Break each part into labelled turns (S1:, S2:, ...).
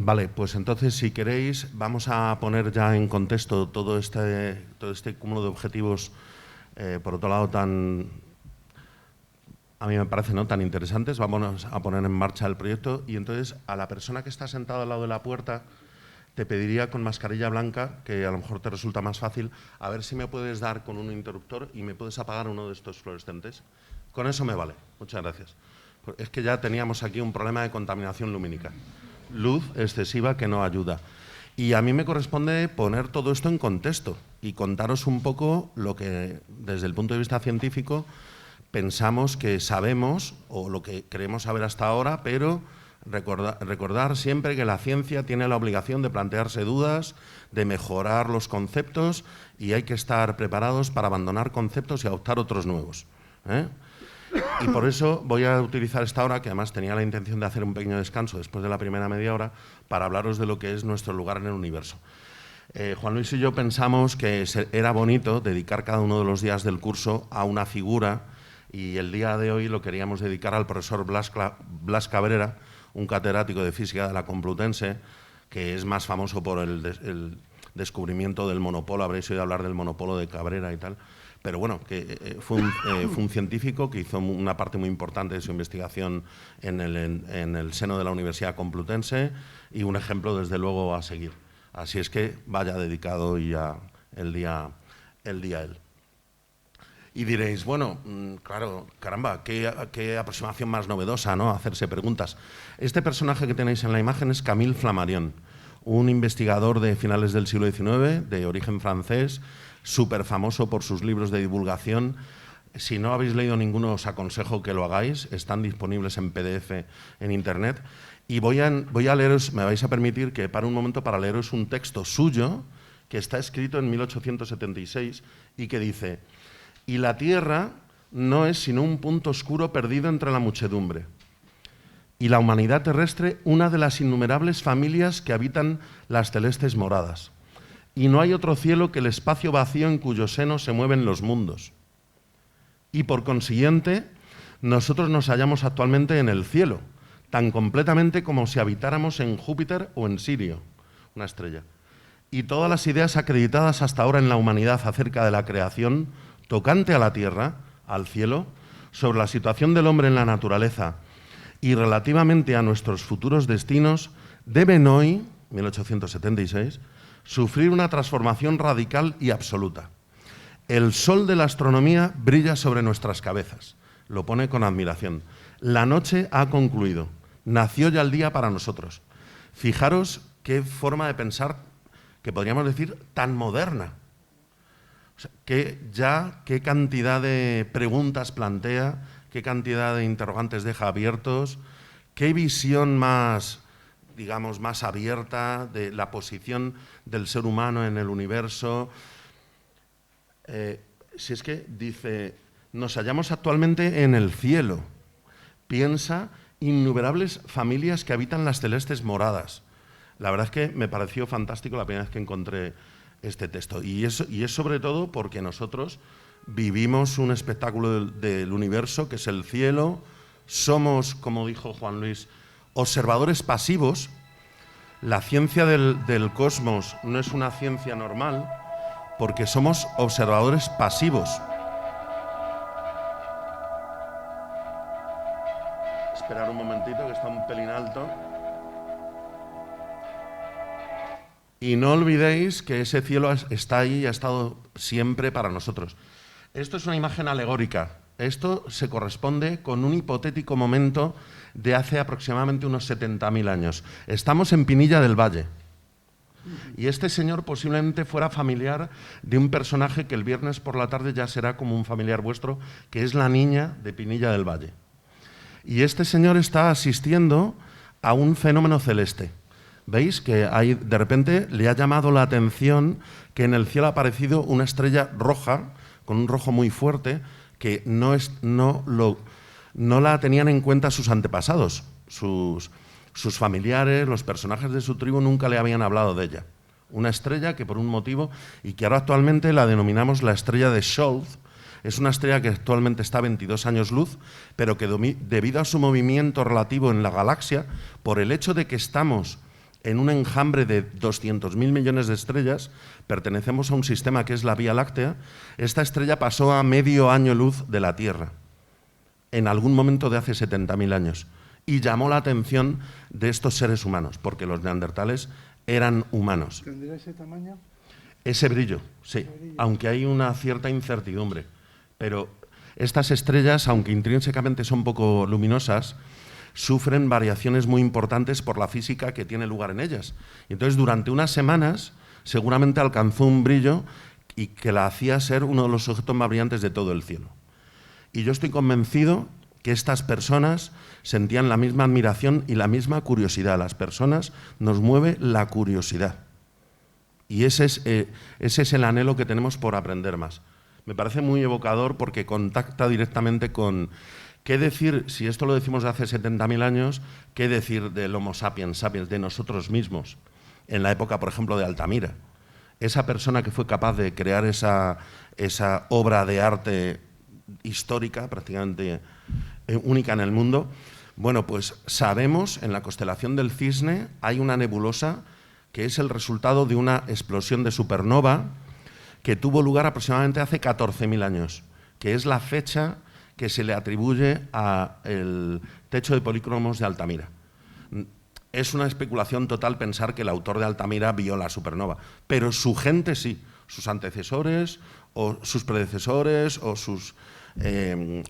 S1: Vale, pues entonces, si queréis, vamos a poner ya en contexto todo este cúmulo de objetivos, por otro lado, a mí me parece no tan interesantes. Vamos a poner en marcha el proyecto y entonces a la persona que está sentada al lado de la puerta te pediría con mascarilla blanca, que a lo mejor te resulta más fácil, a ver si me puedes dar con un interruptor y me puedes apagar uno de estos fluorescentes. Con eso me vale. Muchas gracias. Es que ya teníamos aquí un problema de contaminación lumínica. Luz excesiva que no ayuda. Y a mí me corresponde poner todo esto en contexto y contaros un poco lo que, desde el punto de vista científico, pensamos que sabemos o lo que creemos saber hasta ahora, pero recordar siempre que la ciencia tiene la obligación de plantearse dudas, de mejorar los conceptos y hay que estar preparados para abandonar conceptos y adoptar otros nuevos, ¿eh? Y por eso voy a utilizar esta hora, que además tenía la intención de hacer un pequeño descanso después de la primera media hora, para hablaros de lo que es nuestro lugar en el universo. Juan Luis y yo pensamos que era bonito dedicar cada uno de los días del curso a una figura y el día de hoy lo queríamos dedicar al profesor Blas Cabrera, un catedrático de física de la Complutense, que es más famoso por el descubrimiento del monopolo. Habréis oído hablar del monopolo de Cabrera y tal. Pero bueno, que fue un científico que hizo una parte muy importante de su investigación en el seno de la Universidad Complutense y un ejemplo, desde luego, a seguir. Así es que vaya dedicado ya el día a él. Y diréis, bueno, claro, caramba, qué aproximación más novedosa, ¿no? Hacerse preguntas. Este personaje que tenéis en la imagen es Camille Flammarion, un investigador de finales del siglo XIX, de origen francés, súper famoso por sus libros de divulgación. Si no habéis leído ninguno, os aconsejo que lo hagáis. Están disponibles en PDF en Internet. Y voy a leeros, me vais a permitir que pare un momento para leeros un texto suyo que está escrito en 1876 y que dice: «Y la Tierra no es sino un punto oscuro perdido entre la muchedumbre. Y la humanidad terrestre una de las innumerables familias que habitan las celestes moradas. Y no hay otro cielo que el espacio vacío en cuyo seno se mueven los mundos. Y por consiguiente, nosotros nos hallamos actualmente en el cielo, tan completamente como si habitáramos en Júpiter o en Sirio, una estrella. Y todas las ideas acreditadas hasta ahora en la humanidad acerca de la creación, tocante a la tierra, al cielo, sobre la situación del hombre en la naturaleza y relativamente a nuestros futuros destinos, deben hoy, 1876, sufrir una transformación radical y absoluta. El sol de la astronomía brilla sobre nuestras cabezas. Lo pone con admiración. La noche ha concluido. Nació ya el día para nosotros. Fijaros qué forma de pensar, que podríamos decir, tan moderna. O sea, qué cantidad de preguntas plantea, qué cantidad de interrogantes deja abiertos, qué visión más, digamos, más abierta de la posición del ser humano en el universo. Si es que dice, nos hallamos actualmente en el cielo. Piensa innumerables familias que habitan las celestes moradas. La verdad es que me pareció fantástico la primera vez que encontré este texto. Y es sobre todo porque nosotros vivimos un espectáculo del universo, que es el cielo. Somos, como dijo Juan Luis, observadores pasivos. La ciencia del cosmos no es una ciencia normal porque somos observadores pasivos. Esperar un momentito, que está un pelín alto. Y no olvidéis que ese cielo está ahí y ha estado siempre para nosotros. Esto es una imagen alegórica. Esto se corresponde con un hipotético momento de hace aproximadamente unos 70.000 años. Estamos en Pinilla del Valle. Y este señor posiblemente fuera familiar de un personaje que el viernes por la tarde ya será como un familiar vuestro, que es la niña de Pinilla del Valle. Y este señor está asistiendo a un fenómeno celeste. ¿Veis? Que de repente le ha llamado la atención que en el cielo ha aparecido una estrella roja, con un rojo muy fuerte, que no la tenían en cuenta sus antepasados. Sus familiares, los personajes de su tribu nunca le habían hablado de ella. Una estrella que por un motivo, y que ahora actualmente la denominamos la estrella de Scholz. Es una estrella que actualmente está a 22 años luz, pero que debido a su movimiento relativo en la galaxia, por el hecho de que estamos en un enjambre de 200.000 millones de estrellas, pertenecemos a un sistema que es la Vía Láctea. Esta estrella pasó a medio año luz de la Tierra, en algún momento de hace 70.000 años, y llamó la atención de estos seres humanos, porque los neandertales eran humanos.
S2: ¿Tendría ese tamaño?
S1: Ese brillo, sí, aunque hay una cierta incertidumbre. Pero estas estrellas, aunque intrínsecamente son poco luminosas, sufren variaciones muy importantes por la física que tiene lugar en ellas. Y entonces, durante unas semanas, seguramente alcanzó un brillo y que la hacía ser uno de los objetos más brillantes de todo el cielo. Y yo estoy convencido que estas personas sentían la misma admiración y la misma curiosidad. Las personas nos mueve la curiosidad. Y ese es el anhelo que tenemos por aprender más. Me parece muy evocador porque contacta directamente con qué decir, si esto lo decimos de hace 70.000 años, qué decir del Homo sapiens sapiens, de nosotros mismos, en la época, por ejemplo, de Altamira. Esa persona que fue capaz de crear esa obra de arte histórica, prácticamente única en el mundo. Bueno, pues sabemos, en la constelación del Cisne hay una nebulosa que es el resultado de una explosión de supernova que tuvo lugar aproximadamente hace 14.000 años, que es la fecha que se le atribuye al techo de polícromos de Altamira. Es una especulación total pensar que el autor de Altamira vio la supernova, pero su gente sí, sus antecesores o sus predecesores o sus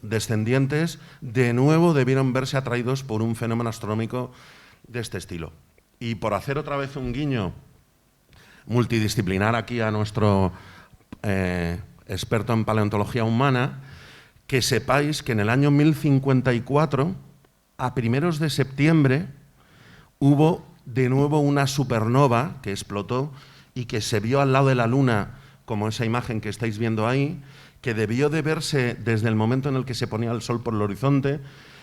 S1: descendientes de nuevo debieron verse atraídos por un fenómeno astronómico de este estilo. Y por hacer otra vez un guiño multidisciplinar aquí a nuestro experto en paleontología humana, que sepáis que en el año 1054, a primeros de septiembre, hubo de nuevo una supernova que explotó y que se vio al lado de la Luna, como esa imagen que estáis viendo ahí, que debió de verse desde el momento en el que se ponía el Sol por el horizonte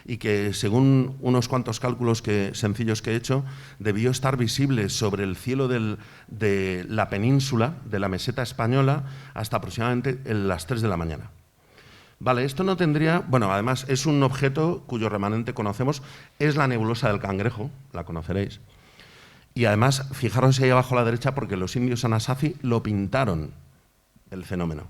S1: y que, según unos cuantos cálculos sencillos que he hecho, debió estar visible sobre el cielo de la península, de la meseta española, hasta aproximadamente las 3 de la mañana. Vale, esto no tendría... Bueno, además es un objeto cuyo remanente conocemos, es la nebulosa del Cangrejo, la conoceréis. Y además, fijaros ahí abajo a la derecha, porque los indios Anasazi lo pintaron, el fenómeno.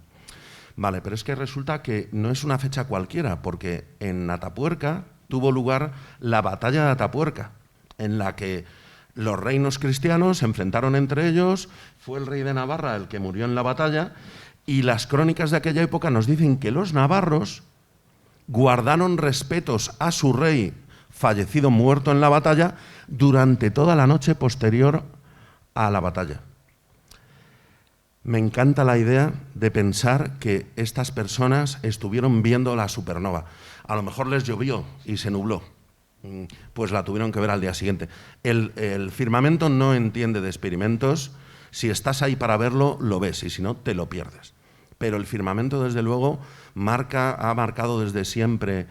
S1: Vale, pero es que resulta que no es una fecha cualquiera, porque en Atapuerca tuvo lugar la batalla de Atapuerca, en la que los reinos cristianos se enfrentaron entre ellos, fue el rey de Navarra el que murió en la batalla, y las crónicas de aquella época nos dicen que los navarros guardaron respetos a su rey fallecido, muerto en la batalla, durante toda la noche posterior a la batalla. Me encanta la idea de pensar que estas personas estuvieron viendo la supernova. A lo mejor les llovió y se nubló, pues la tuvieron que ver al día siguiente. El firmamento no entiende de experimentos. Si estás ahí para verlo, lo ves, y si no, te lo pierdes. Pero el firmamento, desde luego, ha marcado desde siempre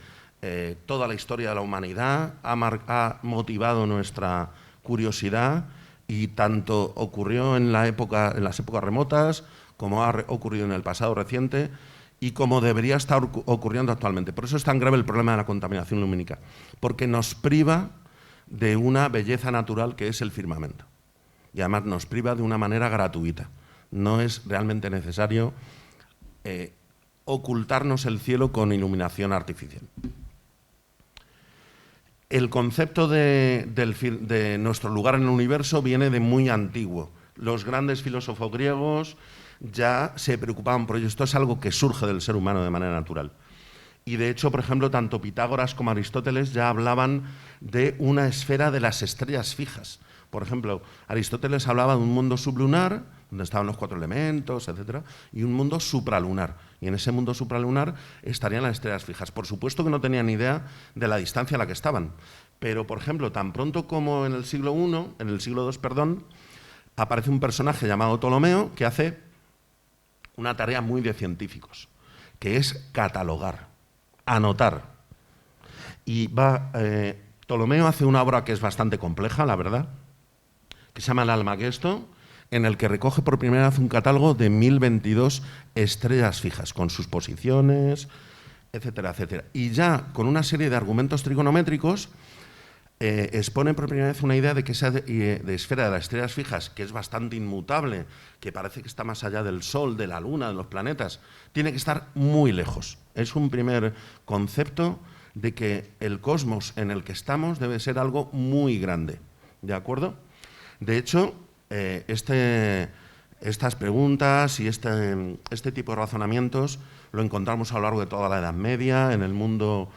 S1: toda la historia de la humanidad, ha motivado nuestra curiosidad, y tanto ocurrió en las épocas remotas, como ha ocurrido en el pasado reciente, y como debería estar ocurriendo actualmente. Por eso es tan grave el problema de la contaminación lumínica, porque nos priva de una belleza natural que es el firmamento. Y además nos priva de una manera gratuita. No es realmente necesario ocultarnos el cielo con iluminación artificial. El concepto de nuestro lugar en el universo viene de muy antiguo. Los grandes filósofos griegos ya se preocupaban por ello. Esto es algo que surge del ser humano de manera natural. Y de hecho, por ejemplo, tanto Pitágoras como Aristóteles ya hablaban de una esfera de las estrellas fijas. Por ejemplo, Aristóteles hablaba de un mundo sublunar, donde estaban los 4 elementos, etcétera, y un mundo supralunar. Y en ese mundo supralunar estarían las estrellas fijas. Por supuesto que no tenían idea de la distancia a la que estaban. Pero, por ejemplo, tan pronto como en el siglo II, aparece un personaje llamado Ptolomeo que hace una tarea muy de científicos, que es catalogar, anotar. Y Ptolomeo hace una obra que es bastante compleja, la verdad, que se llama el Almagesto, en el que recoge por primera vez un catálogo de 1022 estrellas fijas, con sus posiciones, etcétera, etcétera. Y ya con una serie de argumentos trigonométricos expone por primera vez una idea de que esa de esfera de las estrellas fijas, que es bastante inmutable, que parece que está más allá del Sol, de la Luna, de los planetas, tiene que estar muy lejos. Es un primer concepto de que el cosmos en el que estamos debe ser algo muy grande, ¿de acuerdo? De hecho, estas preguntas y este tipo de razonamientos lo encontramos a lo largo de toda la Edad Media, en el mundo.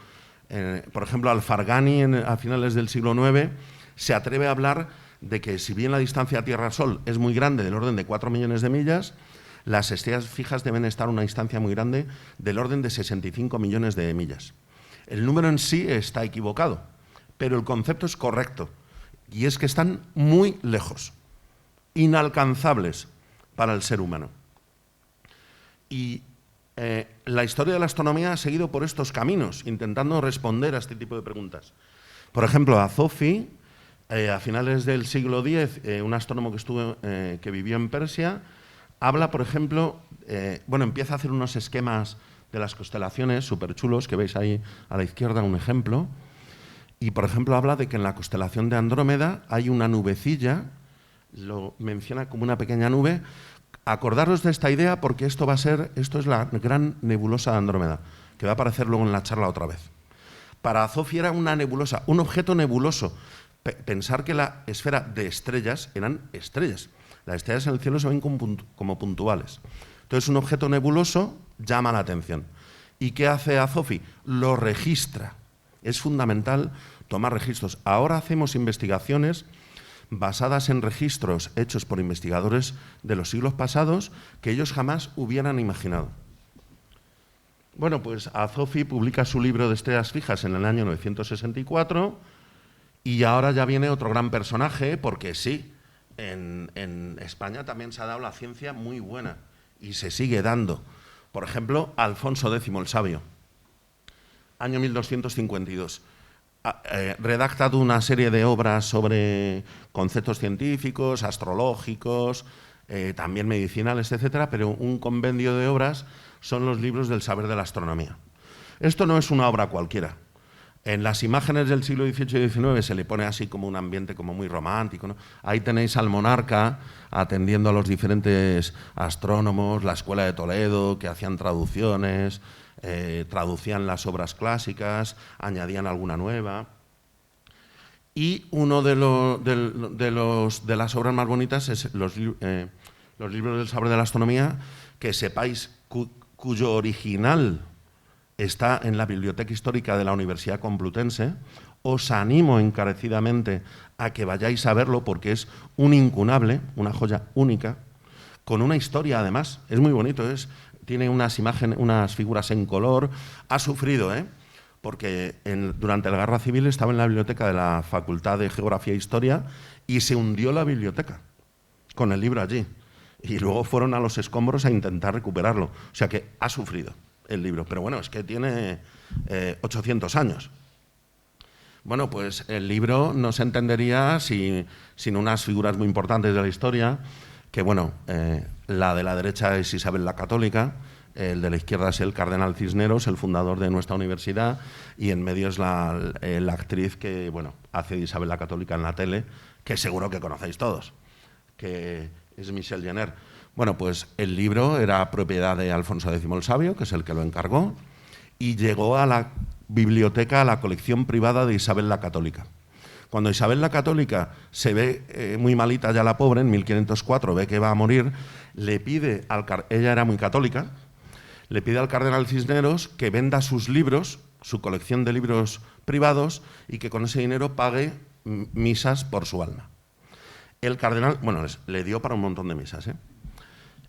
S1: Por ejemplo, Alfargani, a finales del siglo IX, se atreve a hablar de que si bien la distancia Tierra-Sol es muy grande, del orden de 4 millones de millas, las estrellas fijas deben estar a una distancia muy grande, del orden de 65 millones de millas. El número en sí está equivocado, pero el concepto es correcto, y es que están muy lejos, inalcanzables para el ser humano. Y la historia de la astronomía ha seguido por estos caminos, intentando responder a este tipo de preguntas. Por ejemplo, Azofi, a finales del siglo X, un astrónomo que vivió en Persia, habla, por ejemplo, empieza a hacer unos esquemas de las constelaciones súper chulos, que veis ahí a la izquierda un ejemplo, y, por ejemplo, habla de que en la constelación de Andrómeda hay una nubecilla, lo menciona como una pequeña nube. Acordaros de esta idea porque esto es la gran nebulosa de Andrómeda, que va a aparecer luego en la charla otra vez. Para Azofi era una nebulosa, un objeto nebuloso. Pensar que la esfera de estrellas eran estrellas. Las estrellas en el cielo se ven como puntuales. Entonces, un objeto nebuloso llama la atención. ¿Y qué hace Azofi? Lo registra. Es fundamental tomar registros. Ahora hacemos investigaciones basadas en registros hechos por investigadores de los siglos pasados que ellos jamás hubieran imaginado. Bueno, pues Azofi publica su libro de estrellas fijas en el año 964 y ahora ya viene otro gran personaje, porque sí, en España también se ha dado la ciencia muy buena y se sigue dando. Por ejemplo, Alfonso X el Sabio, año 1252. Redacta una serie de obras sobre conceptos científicos, astrológicos, también medicinales, etcétera, pero un compendio de obras son los libros del saber de la astronomía. Esto no es una obra cualquiera. En las imágenes del siglo XVIII y XIX se le pone así como un ambiente como muy romántico, ¿no? Ahí tenéis al monarca atendiendo a los diferentes astrónomos, la Escuela de Toledo, que hacían traducciones, traducían las obras clásicas, añadían alguna nueva. Y uno de las obras más bonitas es los libros del saber de la astronomía, que sepáis cuyo original está en la Biblioteca Histórica de la Universidad Complutense. Os animo encarecidamente a que vayáis a verlo porque es un incunable, una joya única, con una historia además. Es muy bonito, tiene unas figuras en color. Ha sufrido, porque durante la Guerra Civil estaba en la biblioteca de la Facultad de Geografía e Historia y se hundió la biblioteca con el libro allí. Y luego fueron a los escombros a intentar recuperarlo. O sea que ha sufrido el libro. Pero bueno, es que tiene 800 años. Bueno, pues el libro no se entendería sin unas figuras muy importantes de la historia, que bueno, la de la derecha es Isabel la Católica, el de la izquierda es el cardenal Cisneros, el fundador de nuestra universidad, y en medio es la actriz que bueno, hace de Isabel la Católica en la tele, que seguro que conocéis todos, que es Michelle Jenner. Bueno, pues el libro era propiedad de Alfonso X el Sabio, que es el que lo encargó, y llegó a la biblioteca, a la colección privada de Isabel la Católica. Cuando Isabel la Católica se ve muy malita ya la pobre, en 1504 ve que va a morir, le pide ella era muy católica, le pide al cardenal Cisneros que venda sus libros, su colección de libros privados, y que con ese dinero pague misas por su alma. El cardenal, bueno, le dio para un montón de misas,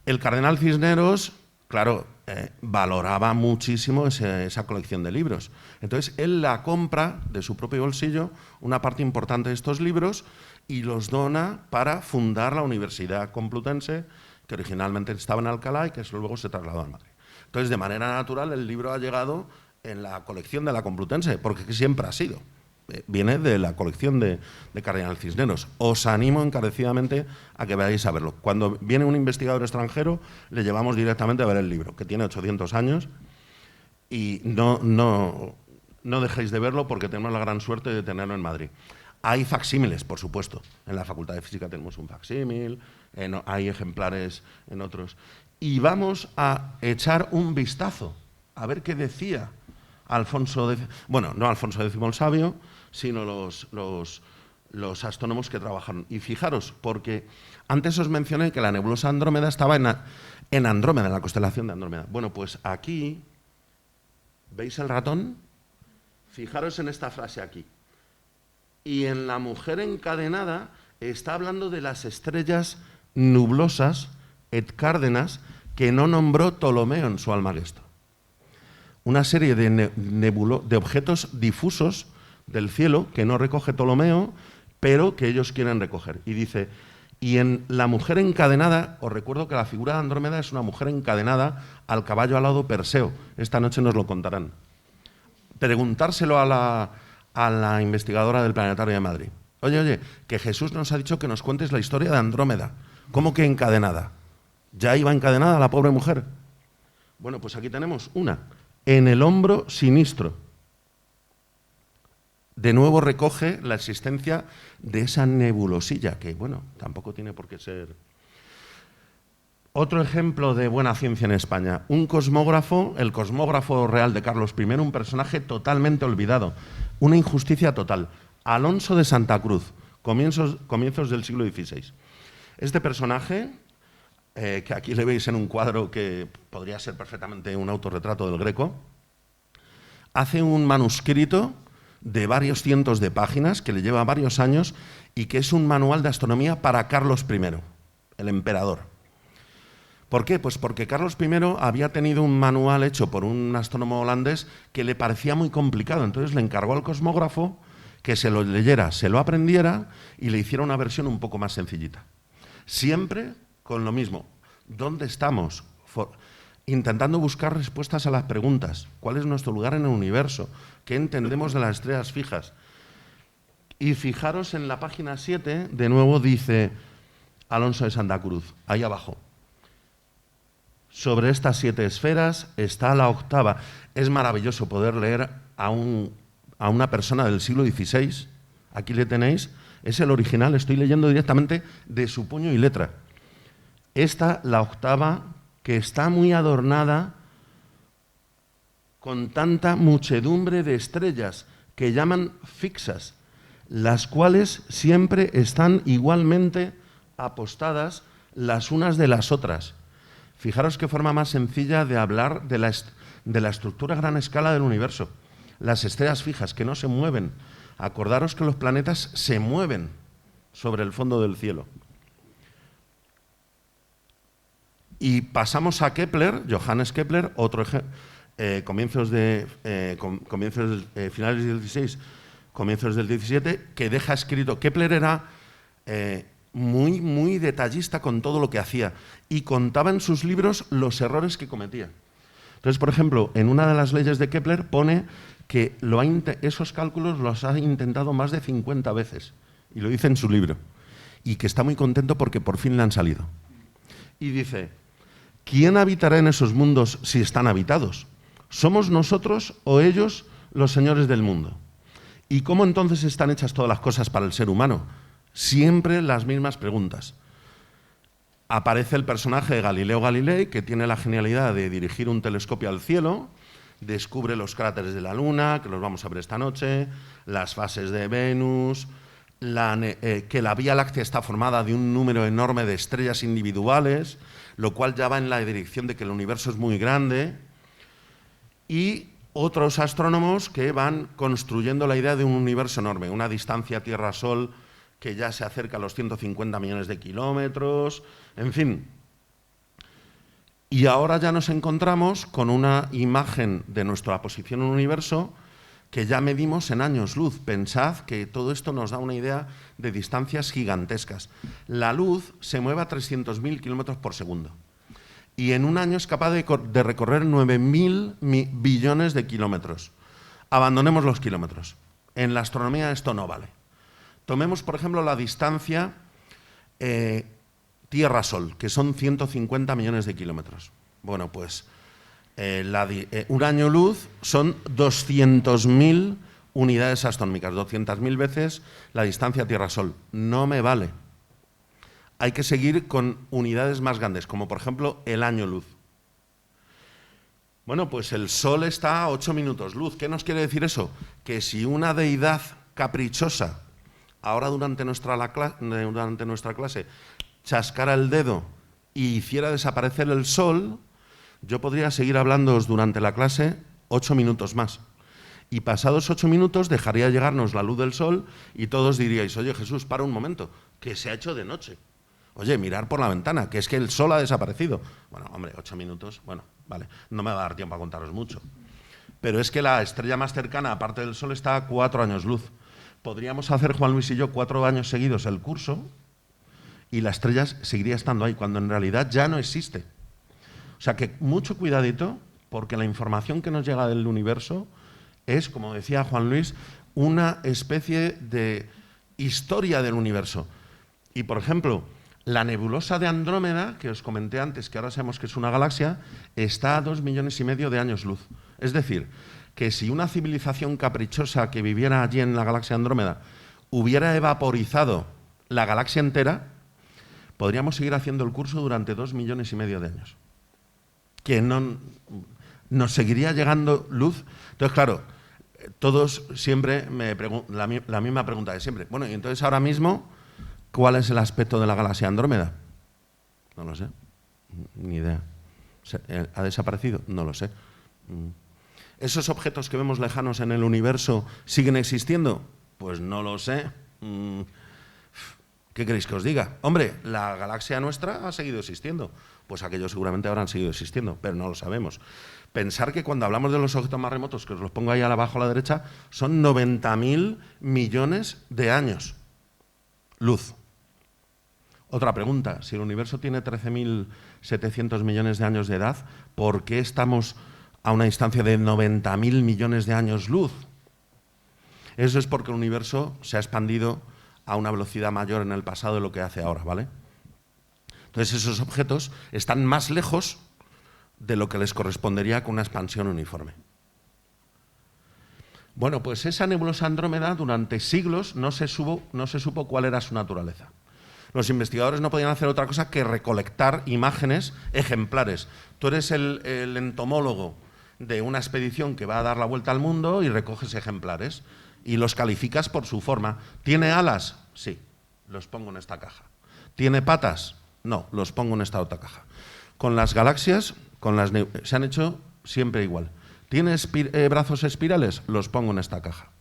S1: El cardenal Cisneros, claro, valoraba muchísimo esa colección de libros. Entonces, él la compra de su propio bolsillo, una parte importante de estos libros, y los dona para fundar la Universidad Complutense, que originalmente estaba en Alcalá y que luego se trasladó a Madrid. Entonces, de manera natural, el libro ha llegado en la colección de la Complutense, porque siempre ha sido. Viene de la colección de Cardenal Cisneros. Os animo encarecidamente a que vayáis a verlo. Cuando viene un investigador extranjero, le llevamos directamente a ver el libro, que tiene 800 años y no no dejéis de verlo porque tenemos la gran suerte de tenerlo en Madrid. Hay facsímiles, por supuesto. En la Facultad de Física tenemos un facsímil, hay ejemplares en otros. Y vamos a echar un vistazo a ver qué decía Alfonso X, bueno, no Alfonso X el Sabio, sino los astrónomos que trabajaron. Y fijaros, porque antes os mencioné que la nebulosa Andrómeda estaba en Andrómeda, en la constelación de Andrómeda. Bueno, pues aquí, ¿veis el ratón? Fijaros en esta frase aquí. Y en la mujer encadenada está hablando de las estrellas nublosas, et cárdenas, que no nombró Ptolomeo en su Almagesto. Una serie de objetos difusos del cielo que no recoge Ptolomeo, pero que ellos quieren recoger. Y dice, y en la mujer encadenada, os recuerdo que la figura de Andrómeda es una mujer encadenada al caballo alado Perseo. Esta noche nos lo contarán. Preguntárselo a la investigadora del Planetario de Madrid. Oye, que Jesús nos ha dicho que nos cuentes la historia de Andrómeda. ¿Cómo que encadenada? ¿Ya iba encadenada la pobre mujer? Bueno, pues aquí tenemos una. En el hombro sinistro. De nuevo recoge la existencia de esa nebulosilla, que, bueno, tampoco tiene por qué ser. Otro ejemplo de buena ciencia en España. Un cosmógrafo, el cosmógrafo real de Carlos I, un personaje totalmente olvidado. Una injusticia total. Alonso de Santa Cruz, comienzos del siglo XVI. Este personaje, que aquí le veis en un cuadro que podría ser perfectamente un autorretrato del Greco, hace un manuscrito de varios cientos de páginas que le lleva varios años y que es un manual de astronomía para Carlos I, el emperador. ¿Por qué? Pues porque Carlos I había tenido un manual hecho por un astrónomo holandés que le parecía muy complicado, entonces le encargó al cosmógrafo que se lo leyera, se lo aprendiera y le hiciera una versión un poco más sencillita. Siempre con lo mismo. ¿Dónde estamos? Intentando buscar respuestas a las preguntas. ¿Cuál es nuestro lugar en el universo? ¿Qué entendemos de las estrellas fijas? Y fijaros en la página 7, de nuevo dice Alonso de Santa Cruz, ahí abajo. Sobre estas 7 esferas está la octava. Es maravilloso poder leer a una persona del siglo XVI. Aquí le tenéis, es el original, estoy leyendo directamente de su puño y letra. Esta, la octava, que está muy adornada con tanta muchedumbre de estrellas que llaman fixas, las cuales siempre están igualmente apostadas las unas de las otras. Fijaros qué forma más sencilla de hablar de la estructura a gran escala del universo. Las estrellas fijas que no se mueven. Acordaros que los planetas se mueven sobre el fondo del cielo. Y pasamos a Kepler, Johannes Kepler, otro finales del 16, comienzos del 17, que deja escrito. Kepler era muy detallista con todo lo que hacía y contaba en sus libros los errores que cometía. Entonces, por ejemplo, en una de las leyes de Kepler pone que esos cálculos los ha intentado más de 50 veces, y lo dice en su libro, y que está muy contento porque por fin le han salido. Y dice, ¿quién habitará en esos mundos si están habitados? ¿Somos nosotros o ellos los señores del mundo? ¿Y cómo entonces están hechas todas las cosas para el ser humano? Siempre las mismas preguntas. Aparece el personaje de Galileo Galilei, que tiene la genialidad de dirigir un telescopio al cielo, descubre los cráteres de la Luna, que los vamos a ver esta noche, las fases de Venus, que la Vía Láctea está formada de un número enorme de estrellas individuales, lo cual ya va en la dirección de que el universo es muy grande, y otros astrónomos que van construyendo la idea de un universo enorme, una distancia Tierra-Sol que ya se acerca a los 150 millones de kilómetros, en fin. Y ahora ya nos encontramos con una imagen de nuestra posición en el universo que ya medimos en años luz. Pensad que todo esto nos da una idea de distancias gigantescas. La luz se mueve a 300.000 kilómetros por segundo y en un año es capaz de recorrer 9.000 billones de kilómetros. Abandonemos los kilómetros. En la astronomía esto no vale. Tomemos, por ejemplo, la distancia Tierra-Sol, que son 150 millones de kilómetros. Bueno, pues Un año luz son 200.000 unidades astronómicas, 200.000 veces la distancia Tierra-Sol. No me vale. Hay que seguir con unidades más grandes, como por ejemplo el año luz. Bueno, pues el Sol está a 8 minutos luz. ¿Qué nos quiere decir eso? Que si una deidad caprichosa, ahora durante nuestra clase, chascara el dedo y hiciera desaparecer el Sol, yo podría seguir hablándoos durante la clase 8 minutos más. Y pasados 8 minutos dejaría llegarnos la luz del Sol y todos diríais, oye Jesús, para un momento, que se ha hecho de noche. Oye, mirar por la ventana, que es que el Sol ha desaparecido. Bueno, hombre, 8 minutos, bueno, vale, no me va a dar tiempo a contaros mucho. Pero es que la estrella más cercana, aparte del Sol, está a 4 años luz. Podríamos hacer, Juan Luis y yo, 4 años seguidos el curso y la estrella seguiría estando ahí, cuando en realidad ya no existe. O sea que mucho cuidadito, porque la información que nos llega del universo es, como decía Juan Luis, una especie de historia del universo. Y, por ejemplo, la nebulosa de Andrómeda, que os comenté antes, que ahora sabemos que es una galaxia, está a 2,5 millones de años luz. Es decir, que si una civilización caprichosa que viviera allí en la galaxia Andrómeda hubiera evaporizado la galaxia entera, podríamos seguir haciendo el curso durante 2,5 millones de años. Que no nos seguiría llegando luz. Entonces, claro, todos siempre me preguntan la misma pregunta de siempre. Bueno, y entonces ahora mismo, ¿cuál es el aspecto de la galaxia Andrómeda? No lo sé, ni idea. ¿Ha desaparecido? No lo sé. ¿Esos objetos que vemos lejanos en el universo siguen existiendo? Pues no lo sé. ¿Qué queréis que os diga? Hombre, la galaxia nuestra ha seguido existiendo. Pues aquellos seguramente habrán seguido existiendo, pero no lo sabemos. Pensar que cuando hablamos de los objetos más remotos, que os los pongo ahí abajo a la derecha, son 90.000 millones de años luz. Otra pregunta, si el universo tiene 13.700 millones de años de edad, ¿por qué estamos a una distancia de 90.000 millones de años luz? Eso es porque el universo se ha expandido a una velocidad mayor en el pasado de lo que hace ahora, ¿vale? Entonces esos objetos están más lejos de lo que les correspondería con una expansión uniforme. Bueno, pues esa nebulosa Andrómeda durante siglos no se supo cuál era su naturaleza. Los investigadores no podían hacer otra cosa que recolectar imágenes ejemplares. Tú eres el entomólogo de una expedición que va a dar la vuelta al mundo y recoges ejemplares y los calificas por su forma. ¿Tiene alas? Sí, los pongo en esta caja. ¿Tiene patas? No, los pongo en esta otra caja. Con las galaxias se han hecho siempre igual. ¿Tiene brazos espirales? Los pongo en esta caja.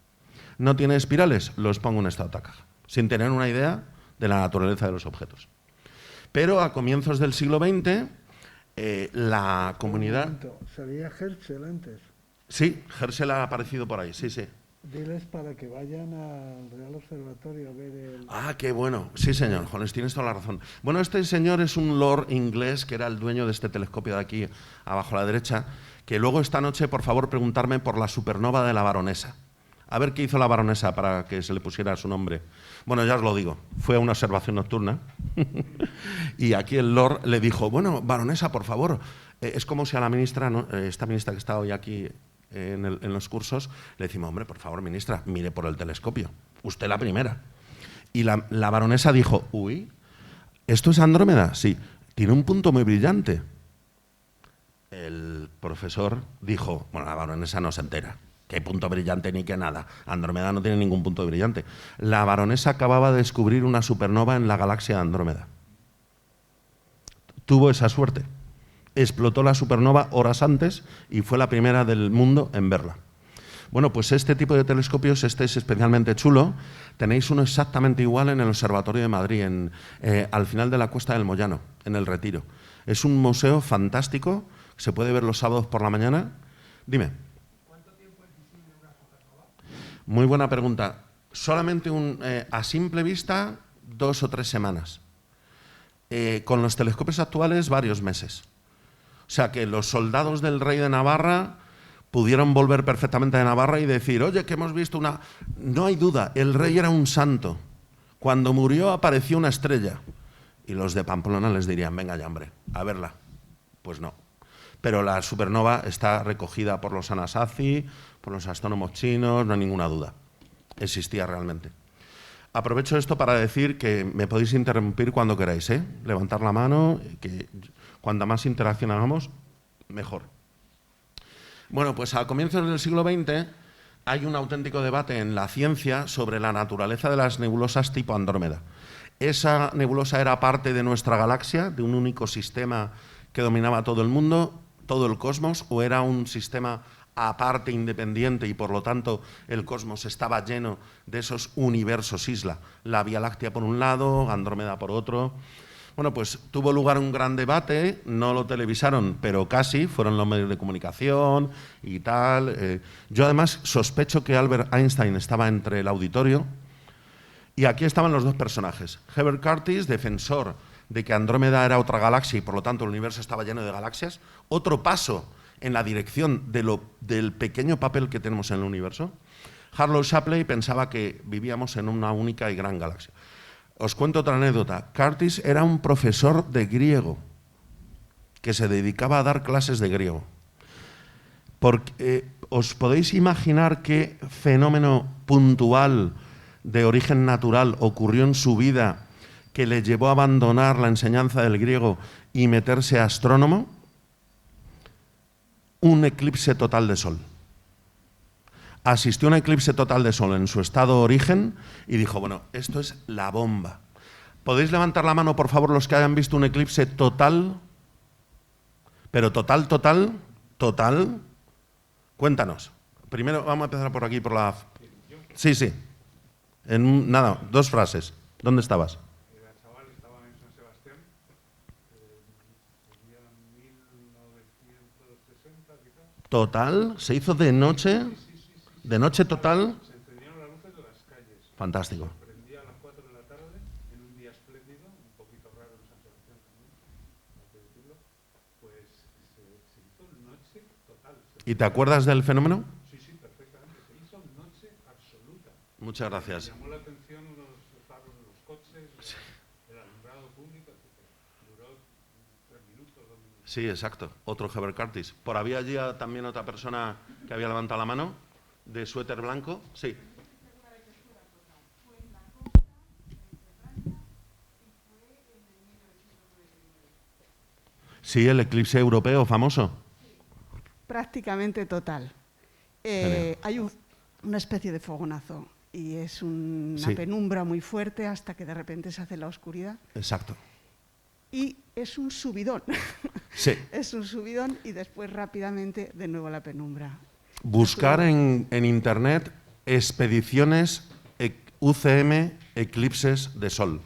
S1: ¿No tiene espirales? Los pongo en esta otra caja. Sin tener una idea de la naturaleza de los objetos. Pero a comienzos del siglo XX, la comunidad...
S2: ¿Sabía Herschel antes?
S1: Sí, Herschel ha aparecido por ahí, sí, sí.
S2: Diles para que vayan al Real Observatorio a ver el...
S1: Ah, qué bueno. Sí, señor, Jones, tienes toda la razón. Bueno, este señor es un lord inglés que era el dueño de este telescopio de aquí, abajo a la derecha, que luego esta noche, por favor, preguntarme por la supernova de la Baronesa. A ver qué hizo la Baronesa para que se le pusiera su nombre. Bueno, ya os lo digo, fue a una observación nocturna y aquí el Lord le dijo, bueno, Baronesa, por favor, es como si a la ministra, ¿no? Esta ministra que está hoy aquí en los cursos, le decimos, hombre, por favor, ministra, mire por el telescopio, usted la primera. Y la Baronesa dijo, uy, ¿esto es Andrómeda? Sí, tiene un punto muy brillante. El profesor dijo, bueno, la Baronesa no se entera. ¿Qué punto brillante ni qué nada? Andrómeda no tiene ningún punto brillante. La Baronesa acababa de descubrir una supernova en la galaxia de Andrómeda. Tuvo esa suerte. Explotó la supernova horas antes y fue la primera del mundo en verla. Bueno, pues este tipo de telescopios, este es especialmente chulo. Tenéis uno exactamente igual en el Observatorio de Madrid, al final de la Cuesta del Moyano, en el Retiro. Es un museo fantástico, se puede ver los sábados por la mañana. Dime. Muy buena pregunta. Solamente a simple vista, 2 o 3 semanas. Con los telescopios actuales, varios meses. O sea que los soldados del rey de Navarra pudieron volver perfectamente de Navarra y decir, oye, que hemos visto una... No hay duda, el rey era un santo. Cuando murió apareció una estrella. Y los de Pamplona les dirían, venga ya, hombre, a verla. Pues no. Pero la supernova está recogida por los Anasazi, por los astrónomos chinos, no hay ninguna duda. Existía realmente. Aprovecho esto para decir que me podéis interrumpir cuando queráis, ¿eh? Levantar la mano, que cuanta más interacción hagamos, mejor. Bueno, pues a comienzos del siglo XX hay un auténtico debate en la ciencia sobre la naturaleza de las nebulosas tipo Andrómeda. ¿Esa nebulosa era parte de nuestra galaxia, de un único sistema que dominaba todo el mundo, todo el cosmos, o era un sistema aparte, independiente, y por lo tanto el cosmos estaba lleno de esos universos isla? La Vía Láctea por un lado, Andrómeda por otro. Bueno, pues tuvo lugar un gran debate, no lo televisaron, pero casi, fueron los medios de comunicación y tal. Yo además sospecho que Albert Einstein estaba entre el auditorio, y aquí estaban los dos personajes. Herbert Curtis, defensor de que Andrómeda era otra galaxia y por lo tanto el universo estaba lleno de galaxias, otro paso en la dirección del pequeño papel que tenemos en el universo. Harlow Shapley pensaba que vivíamos en una única y gran galaxia. Os cuento otra anécdota. Curtis era un profesor de griego que se dedicaba a dar clases de griego. ¿Os podéis imaginar qué fenómeno puntual de origen natural ocurrió en su vida que le llevó a abandonar la enseñanza del griego y meterse a astrónomo? Un eclipse total de sol. Asistió a un eclipse total de sol en su estado de origen y dijo, bueno, esto es la bomba. ¿Podéis levantar la mano, por favor, los que hayan visto un eclipse total? Pero total, total, total. Cuéntanos. Primero vamos a empezar por aquí, por la... Sí, sí. Nada, 2 frases. ¿Dónde estabas?
S3: Era chaval, estaba en San Sebastián, sería 1960 quizás.
S1: ¿Total? ¿Se hizo de noche?
S3: Sí.
S1: ¿De noche total?
S3: Se encendieron las luces de las calles.
S1: Fantástico.
S3: Prendía a las 4 de la tarde, en un día espléndido, un poquito raro en San Sebastián también, hay que decirlo, pues se hizo noche total.
S1: ¿Y te acuerdas del fenómeno?
S3: Sí, perfectamente. Se hizo noche absoluta.
S1: Muchas gracias.
S3: Me llamó la atención los faros de los coches, el alumbrado público, etc. Duró 3 minutos, 2 minutos.
S1: Sí, exacto. Otro Herbert Curtis. ¿Por había allí también otra persona que había levantado la mano? ¿De suéter blanco? Sí. Sí, el eclipse europeo famoso.
S4: Prácticamente total. Hay una especie de fogonazo y es una penumbra muy fuerte hasta que de repente se hace la oscuridad.
S1: Exacto.
S4: Y es un subidón.
S1: Sí.
S4: Es un subidón y después rápidamente de nuevo la penumbra.
S1: Buscar en internet expediciones UCM eclipses de sol.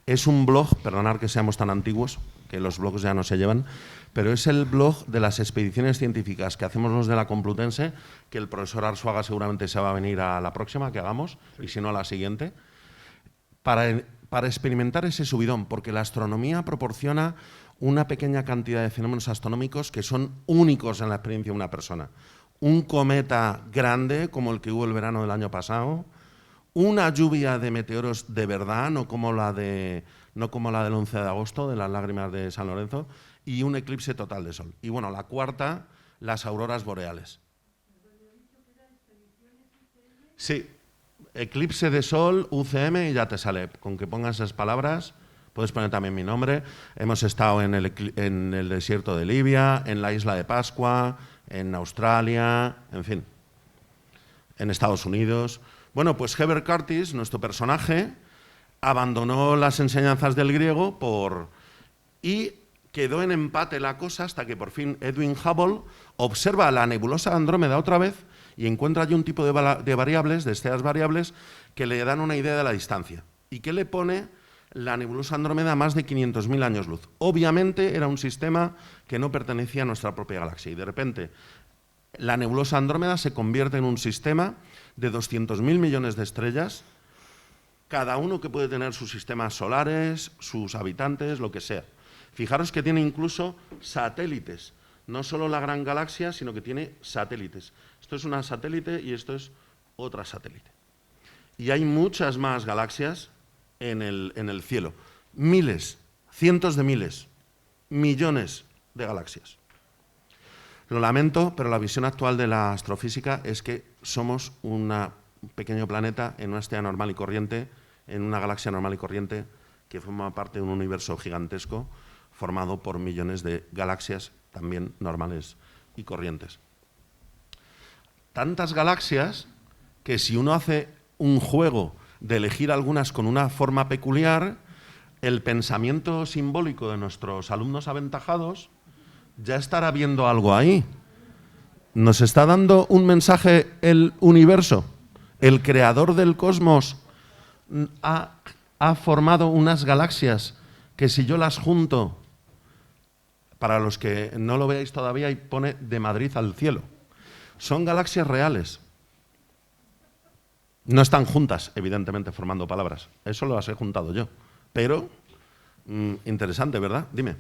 S1: Es un blog, perdonad que seamos tan antiguos, que los blogs ya no se llevan, pero es el blog de las expediciones científicas que hacemos los de la Complutense, que el profesor Arzuaga seguramente se va a venir a la próxima que hagamos, y si no a la siguiente, para experimentar ese subidón, porque la astronomía proporciona una pequeña cantidad de fenómenos astronómicos que son únicos en la experiencia de una persona. Un cometa grande, como el que hubo el verano del año pasado, una lluvia de meteoros de verdad, no como la del 11 de agosto, de las lágrimas de San Lorenzo, y un eclipse total de sol. Y bueno, la cuarta, las auroras boreales. Sí, eclipse de sol, UCM, y ya te sale. Con que pongas esas palabras, puedes poner también mi nombre. Hemos estado en el desierto de Libia, en la isla de Pascua, en Australia, en fin, en Estados Unidos. Bueno, pues Herbert Curtis, nuestro personaje, abandonó las enseñanzas del griego y quedó en empate la cosa hasta que por fin Edwin Hubble observa la nebulosa de Andrómeda otra vez y encuentra allí un tipo de variables, de estrellas variables, que le dan una idea de la distancia y que le pone la nebulosa Andrómeda a más de 500.000 años luz. Obviamente era un sistema que no pertenecía a nuestra propia galaxia y de repente la nebulosa Andrómeda se convierte en un sistema de 200.000 millones de estrellas, cada uno que puede tener sus sistemas solares, sus habitantes, lo que sea. Fijaros que tiene incluso satélites, no solo la gran galaxia, sino que tiene satélites. Esto es una satélite y esto es otra satélite. Y hay muchas más galaxias en el cielo. Miles, cientos de miles, millones de galaxias. Lo lamento, pero la visión actual de la astrofísica es que somos un pequeño planeta en una estrella normal y corriente, en una galaxia normal y corriente, que forma parte de un universo gigantesco formado por millones de galaxias también normales y corrientes. Tantas galaxias que si uno hace un juego de elegir algunas con una forma peculiar, el pensamiento simbólico de nuestros alumnos aventajados ya estará viendo algo ahí. Nos está dando un mensaje el universo. El creador del cosmos ha formado unas galaxias que si yo las junto, para los que no lo veáis todavía, y pone de Madrid al cielo. Son galaxias reales. No están juntas, evidentemente, formando palabras. Eso lo las he juntado yo. Pero, interesante, ¿verdad? Dime.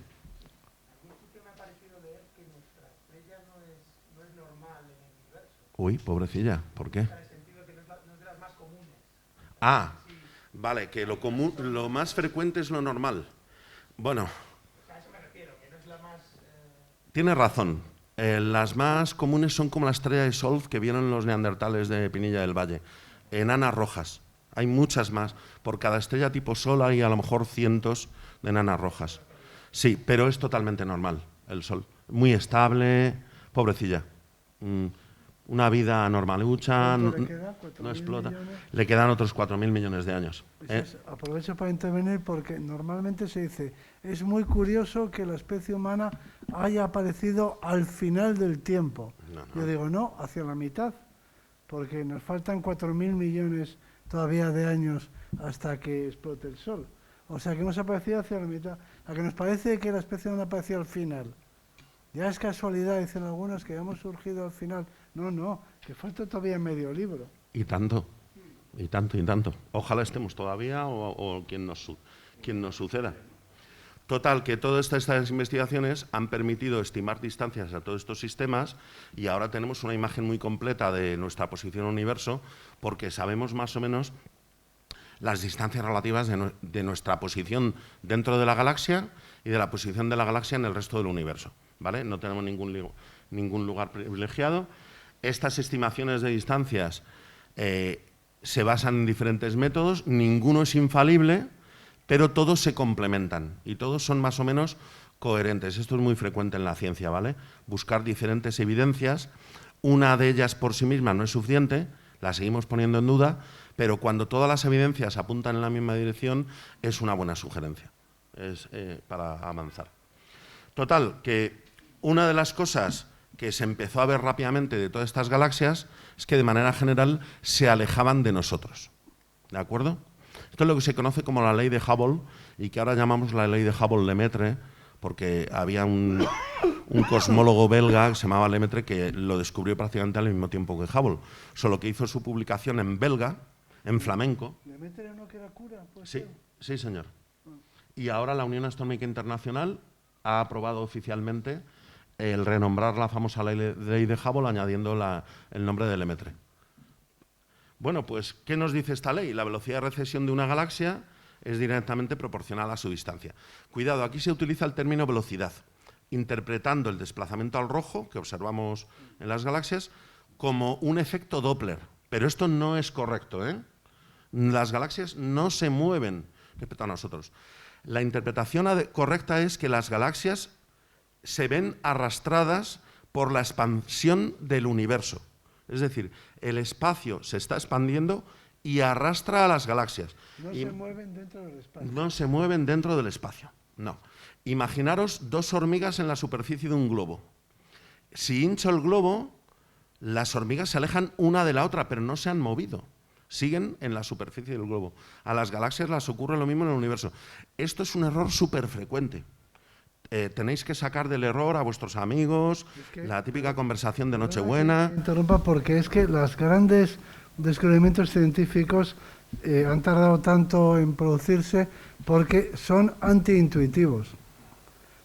S1: Uy, pobrecilla, ¿por qué? Ah, vale, que lo más frecuente es lo normal. Bueno, tiene razón. Las más comunes son como la estrella de Solf que vieron los neandertales de Pinilla del Valle. Enanas rojas. Hay muchas más. Por cada estrella tipo Sol hay a lo mejor cientos de enanas rojas. Sí, pero es totalmente normal el Sol. Muy estable, pobrecilla. Una vida normalucha, no explota. Le quedan otros 4.000 millones de años.
S2: Aprovecho para intervenir porque normalmente se dice, es muy curioso que la especie humana haya aparecido al final del tiempo. Yo digo, no, hacia la mitad, porque nos faltan 4.000 millones todavía de años hasta que explote el Sol. O sea que hemos aparecido hacia la mitad. A que nos parece que la especie humana apareció al final. Ya es casualidad, dicen algunos, que hemos surgido al final. No, que falta todavía medio libro.
S1: Y tanto, y tanto, y tanto. Ojalá estemos todavía o quien nos suceda. Total, que todas estas investigaciones han permitido estimar distancias a todos estos sistemas y ahora tenemos una imagen muy completa de nuestra posición en el universo porque sabemos más o menos las distancias relativas de nuestra posición dentro de la galaxia y de la posición de la galaxia en el resto del universo. ¿Vale? No tenemos ningún lugar privilegiado. Estas estimaciones de distancias se basan en diferentes métodos, ninguno es infalible, pero todos se complementan y todos son más o menos coherentes. Esto es muy frecuente en la ciencia, ¿vale? Buscar diferentes evidencias, una de ellas por sí misma no es suficiente, la seguimos poniendo en duda, pero cuando todas las evidencias apuntan en la misma dirección es una buena sugerencia para avanzar. Total, que una de las cosas que se empezó a ver rápidamente de todas estas galaxias es que de manera general se alejaban de nosotros. ¿De acuerdo? Esto es lo que se conoce como la ley de Hubble y que ahora llamamos la ley de Hubble-Lemaitre porque había un cosmólogo belga que se llamaba Lemaitre que lo descubrió prácticamente al mismo tiempo que Hubble, solo que hizo su publicación en belga, en flamenco.
S2: ¿Lemaitre no que era cura?
S1: Sí, señor. Y ahora la Unión Astronómica Internacional ha aprobado oficialmente el renombrar la famosa ley de Hubble añadiendo el nombre de Lemaitre. Bueno, pues, ¿qué nos dice esta ley? La velocidad de recesión de una galaxia es directamente proporcional a su distancia. Cuidado, aquí se utiliza el término velocidad, interpretando el desplazamiento al rojo que observamos en las galaxias como un efecto Doppler. Pero esto no es correcto, ¿eh? Las galaxias no se mueven respecto a nosotros. La interpretación correcta es que las galaxias se ven arrastradas por la expansión del universo. Es decir, el espacio se está expandiendo y arrastra a las galaxias.
S2: No se mueven dentro del espacio.
S1: No se mueven dentro del espacio, no. Imaginaros dos hormigas en la superficie de un globo. Si hincho el globo, las hormigas se alejan una de la otra, pero no se han movido. Siguen en la superficie del globo. A las galaxias les ocurre lo mismo en el universo. Esto es un error súper frecuente. Tenéis que sacar del error a vuestros amigos, la típica conversación de Nochebuena.
S2: Interrumpa porque es que los grandes descubrimientos científicos han tardado tanto en producirse porque son antiintuitivos.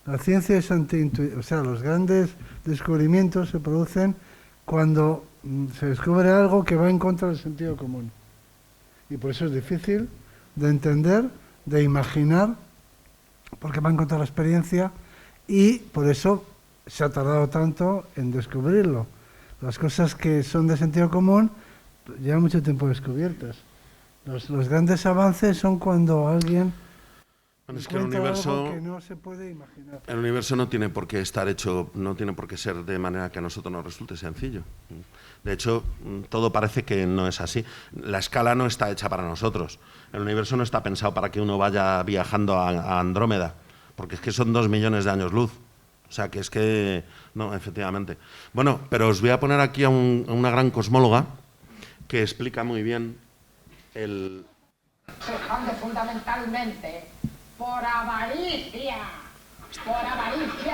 S2: La ciencia es antiintuitiva, o sea, los grandes descubrimientos se producen cuando se descubre algo que va en contra del sentido común. Y por eso es difícil de entender, de imaginar, porque va en contra de la experiencia y por eso se ha tardado tanto en descubrirlo. Las cosas que son de sentido común llevan mucho tiempo descubiertas. Los grandes avances son cuando alguien
S1: Bueno, es que el
S2: encuentra algo
S1: universo,
S2: que no se puede imaginar.
S1: el universo no tiene por qué estar hecho, no tiene por qué ser de manera que a nosotros nos resulte sencillo. De hecho, todo parece que no es así. La escala no está hecha para nosotros. El universo no está pensado para que uno vaya viajando a Andrómeda, porque es que son 2 millones de años luz. O sea, que es que... No, efectivamente. Bueno, pero os voy a poner aquí a una gran cosmóloga que explica muy bien el...
S5: Se esconde fundamentalmente por avaricia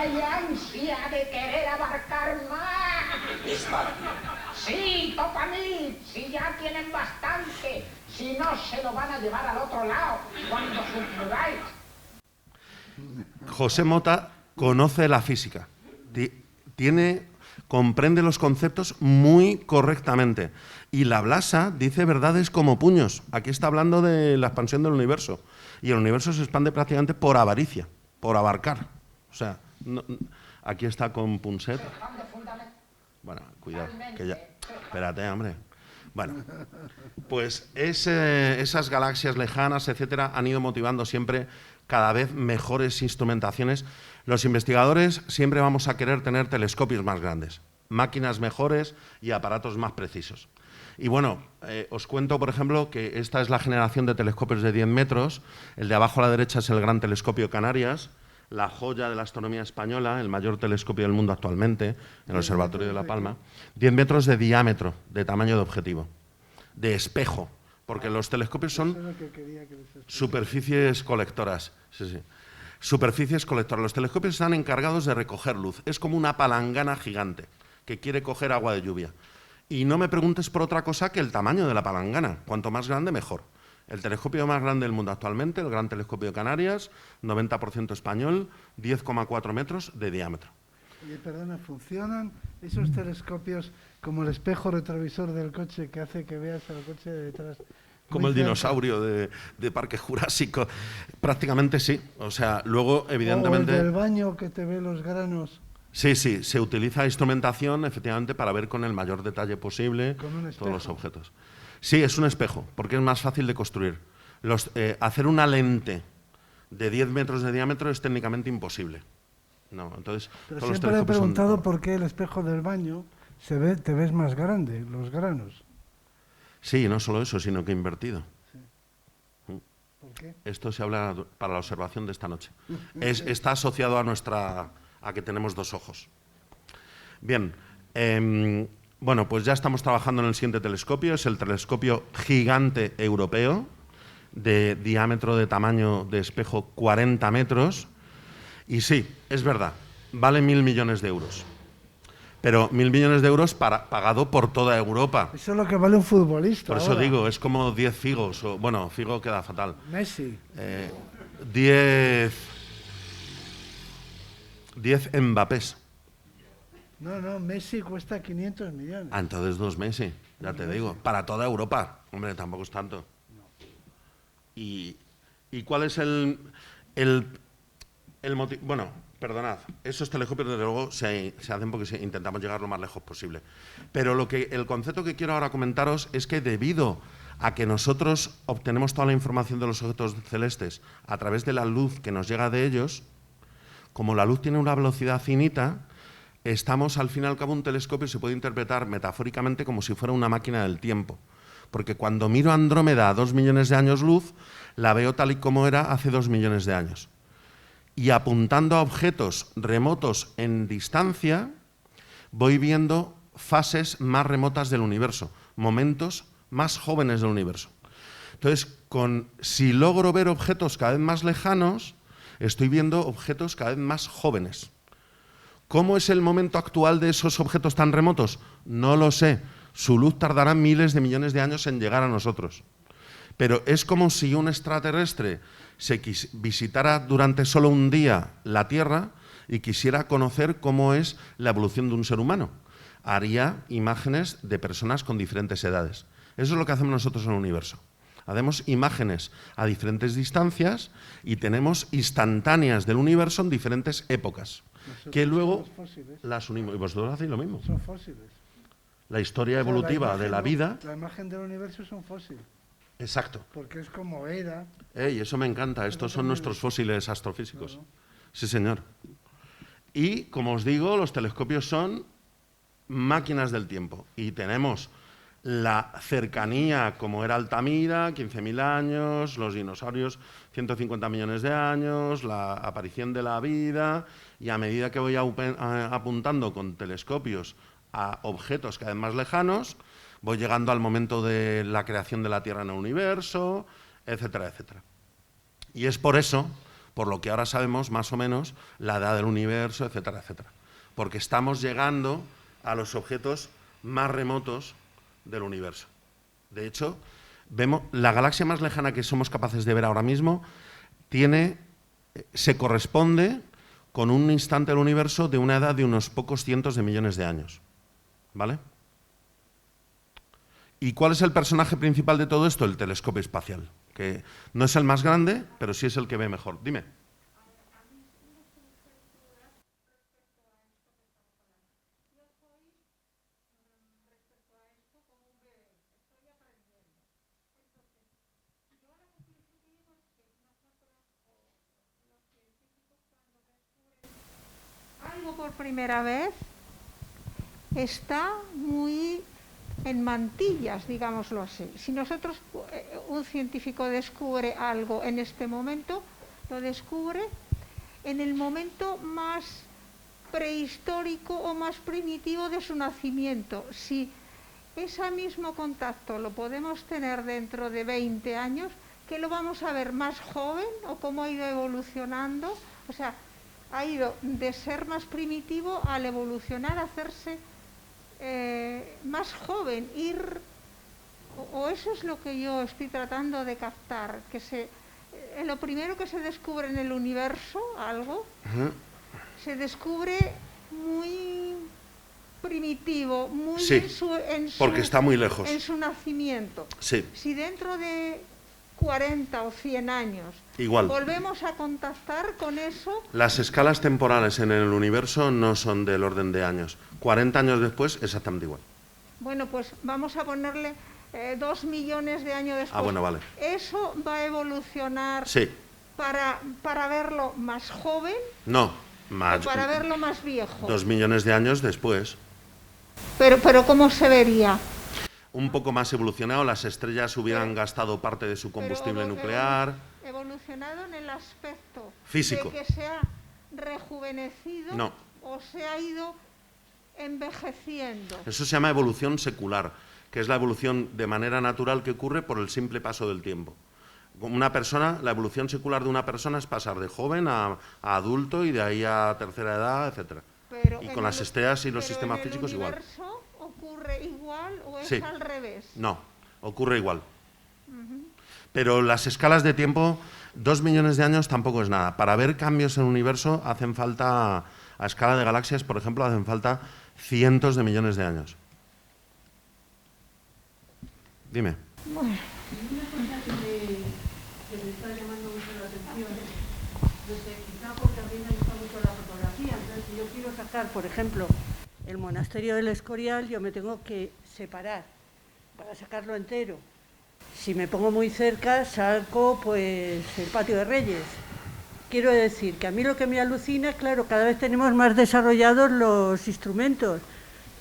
S5: y ansia de querer abarcar más. Sí, Topanit, si ya tienen bastante, si no se lo van a llevar al otro lado cuando sucubáis.
S1: José Mota conoce la física, comprende los conceptos muy correctamente. Y la Blasa dice verdades como puños. Aquí está hablando de la expansión del universo. Y el universo se expande prácticamente por avaricia, por abarcar. O sea, aquí está con Punset. Bueno, cuidado, que ya... Espérate, hombre. Bueno, pues esas galaxias lejanas, etcétera, han ido motivando siempre cada vez mejores instrumentaciones. Los investigadores siempre vamos a querer tener telescopios más grandes, máquinas mejores y aparatos más precisos. Y bueno, os cuento, por ejemplo, que esta es la generación de telescopios de 10 metros. El de abajo a la derecha es el Gran Telescopio Canarias, la joya de la astronomía española, el mayor telescopio del mundo actualmente, en el Observatorio de La Palma. 10 metros de diámetro, de tamaño de objetivo, de espejo, porque los telescopios son superficies colectoras. Sí, sí. Superficies colectoras. Los telescopios están encargados de recoger luz. Es como una palangana gigante que quiere coger agua de lluvia. Y no me preguntes por otra cosa que el tamaño de la palangana. Cuanto más grande, mejor. El telescopio más grande del mundo actualmente, el Gran Telescopio de Canarias, 90% español, 10,4 metros de diámetro.
S2: Oye, perdona, ¿funcionan esos telescopios como el espejo retrovisor del coche que hace que veas al coche de detrás?
S1: Como el dinosaurio de Parque Jurásico. Prácticamente sí. O sea, luego, evidentemente...
S2: O el del baño que te ve los granos.
S1: Sí, sí, se utiliza instrumentación, efectivamente, para ver con el mayor detalle posible todos los objetos. Sí, es un espejo, porque es más fácil de construir. Hacer una lente de 10 metros de diámetro es técnicamente imposible. No, entonces,
S2: pero
S1: todos
S2: siempre
S1: los
S2: he preguntado
S1: son...
S2: por qué el espejo del baño te ves más grande, los granos.
S1: Sí, no solo eso, sino que invertido.
S2: Sí. ¿Por qué?
S1: Esto se habla para la observación de esta noche. Está asociado a que tenemos 2 ojos. Bien, bueno, pues ya estamos trabajando en el siguiente telescopio, es el telescopio gigante europeo, de diámetro de tamaño de espejo 40 metros, y sí, es verdad, vale 1.000 millones de euros. Pero 1.000 millones de euros pagado por toda Europa.
S2: Eso es lo que vale un futbolista.
S1: Por eso
S2: ahora.
S1: digo, es como 10 figos, bueno, figo queda fatal.
S2: Messi.
S1: 10 Mbappés.
S2: No, Messi cuesta 500 millones.
S1: Ah, entonces 2 Messi, ya te digo. Para toda Europa. Hombre, tampoco es tanto. ¿Y cuál es el motivo? Bueno, perdonad, esos telescopios desde luego se hacen porque intentamos llegar lo más lejos posible. Pero el concepto que quiero ahora comentaros es que debido a que nosotros obtenemos toda la información de los objetos celestes a través de la luz que nos llega de ellos, como la luz tiene una velocidad finita, estamos, al fin y al cabo, un telescopio se puede interpretar metafóricamente como si fuera una máquina del tiempo. Porque cuando miro Andrómeda a 2 millones de años luz, la veo tal y como era hace 2 millones de años. Y apuntando a objetos remotos en distancia, voy viendo fases más remotas del universo, momentos más jóvenes del universo. Entonces, si logro ver objetos cada vez más lejanos, estoy viendo objetos cada vez más jóvenes. ¿Cómo es el momento actual de esos objetos tan remotos? No lo sé. Su luz tardará miles de millones de años en llegar a nosotros. Pero es como si un extraterrestre visitara durante solo un día la Tierra y quisiera conocer cómo es la evolución de un ser humano. Haría imágenes de personas con diferentes edades. Eso es lo que hacemos nosotros en el universo. Hacemos imágenes a diferentes distancias y tenemos instantáneas del universo en diferentes épocas, que luego las unimos. Y vosotros hacéis lo mismo.
S2: Son fósiles.
S1: La historia evolutiva de la vida.
S2: La imagen del universo es un fósil.
S1: Exacto.
S2: Porque es como era.
S1: Eso me encanta. Estos son nuestros fósiles astrofísicos. Claro. Sí, señor. Y, como os digo, los telescopios son máquinas del tiempo. Y tenemos la cercanía, como era Altamira, 15.000 años, los dinosaurios, 150 millones de años, la aparición de la vida, y a medida que voy apuntando con telescopios a objetos cada vez más lejanos, voy llegando al momento de la creación de la Tierra en el universo, etcétera, etcétera. Y es por eso, por lo que ahora sabemos más o menos, la edad del universo, etcétera, etcétera. Porque estamos llegando a los objetos más remotos del universo. De hecho, vemos la galaxia más lejana que somos capaces de ver ahora mismo se corresponde con un instante del universo de una edad de unos pocos cientos de millones de años. ¿Vale? ¿Y cuál es el personaje principal de todo esto? El telescopio espacial, que no es el más grande, pero sí es el que ve mejor. Dime.
S6: Algo por primera vez está muy en mantillas, digámoslo así. Si nosotros, un científico descubre algo en este momento, lo descubre en el momento más prehistórico o más primitivo de su nacimiento. Si ese mismo contacto lo podemos tener dentro de 20 años, ¿qué lo vamos a ver más joven o cómo ha ido evolucionando? O sea, ha ido de ser más primitivo al evolucionar, a hacerse más joven, o eso es lo que yo estoy tratando de captar, que lo primero que se descubre en el universo, algo, se descubre muy primitivo, muy
S1: sí, porque está muy lejos.
S6: En su nacimiento.
S1: Sí.
S6: Si dentro de 40 o 100 años
S1: igual
S6: volvemos a contactar con eso.
S1: Las escalas temporales en el universo no son del orden de años. 40 años después, exactamente igual.
S6: Bueno, pues vamos a ponerle 2 millones de años después.
S1: Ah, bueno, vale.
S6: ¿Eso va a evolucionar
S1: sí.
S6: para verlo más joven?
S1: No,
S6: más. ¿O para verlo más viejo?
S1: 2 millones de años después.
S6: Pero ¿cómo se vería?
S1: Un poco más evolucionado, las estrellas hubieran gastado parte de su combustible nuclear.
S6: ¿Evolucionado en el aspecto
S1: físico
S6: de que se ha rejuvenecido?
S1: No.
S6: ¿O se ha ido envejeciendo?
S1: Eso se llama evolución secular, que es la evolución de manera natural que ocurre por el simple paso del tiempo. Una persona, la evolución secular de una persona es pasar de joven a adulto y de ahí a tercera edad, etcétera. Y con las estrellas y los sistemas físicos igual.
S6: ¿Ocurre igual o es
S1: sí.
S6: al revés?
S1: No, ocurre igual. Pero las escalas de tiempo, 2 millones de años tampoco es nada. Para ver cambios en el universo hacen falta, a escala de galaxias, por ejemplo, hacen falta cientos de millones de años. Dime.
S6: Bueno.
S7: Una cosa que me está llamando mucho la atención, quizá porque a mí me gusta mucho la fotografía, entonces si yo quiero sacar, por ejemplo, el monasterio del Escorial, yo me tengo que separar para sacarlo entero. Si me pongo muy cerca, saco pues el Patio de Reyes. Quiero decir que a mí lo que me alucina, claro, cada vez tenemos más desarrollados los instrumentos,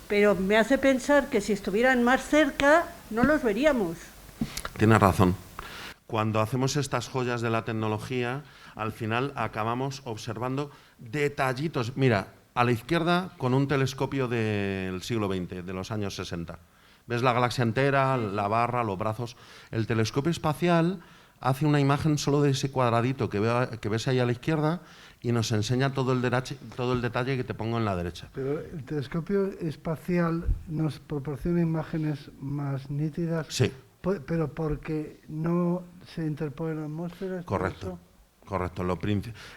S7: pero me hace pensar que si estuvieran más cerca, no los veríamos.
S1: Tienes razón. Cuando hacemos estas joyas de la tecnología, al final acabamos observando detallitos. Mira, a la izquierda, con un telescopio del siglo XX, de los años 60. Ves la galaxia entera, la barra, los brazos. El telescopio espacial hace una imagen solo de ese cuadradito que ves ahí a la izquierda y nos enseña todo el detalle que te pongo en la derecha.
S2: Pero el telescopio espacial nos proporciona imágenes más nítidas.
S1: Sí.
S2: Pero porque no se interpone en la atmósfera.
S1: Correcto. Correcto.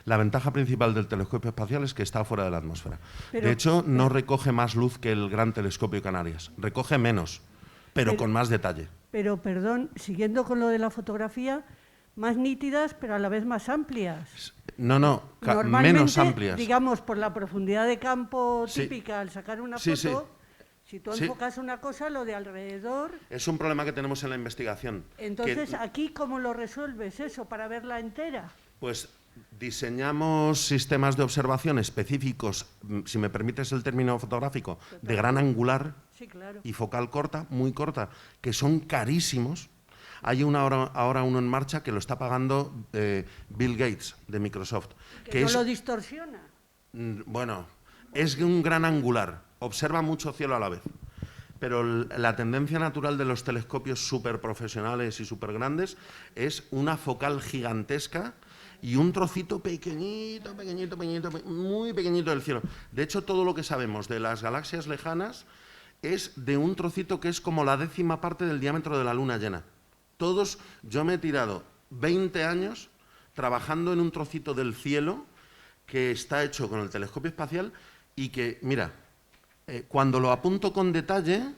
S1: La ventaja principal del telescopio espacial es que está fuera de la atmósfera. De hecho, no recoge más luz que el Gran Telescopio Canarias. Recoge menos, pero con más detalle.
S7: pero perdón, siguiendo con lo de la fotografía, más nítidas, pero a la vez más amplias.
S1: No,
S7: Normalmente,
S1: menos amplias.
S7: digamos, por la profundidad de campo
S1: Sí.
S7: típica, al sacar una
S1: Sí,
S7: foto,
S1: sí.
S7: si tú
S1: Sí.
S7: enfocas una cosa, lo de alrededor.
S1: Es un problema que tenemos en la investigación.
S7: Entonces, ¿aquí cómo lo resuelves eso para verla entera?
S1: Pues diseñamos sistemas de observación específicos, si me permites el término fotográfico, de gran angular
S7: Sí, claro.
S1: y focal corta, muy corta, que son carísimos. Hay ahora uno en marcha que lo está pagando Bill Gates de Microsoft.
S7: Que no lo distorsiona.
S1: Bueno, es un gran angular, observa mucho cielo a la vez. Pero la tendencia natural de los telescopios súper profesionales y súper grandes es una focal gigantesca y un trocito pequeñito, muy pequeñito del cielo. De hecho, todo lo que sabemos de las galaxias lejanas es de un trocito que es como la 10ª parte del diámetro de la luna llena. Yo me he tirado 20 años trabajando en un trocito del cielo que está hecho con el telescopio espacial y que, mira, cuando lo apunto con detalle,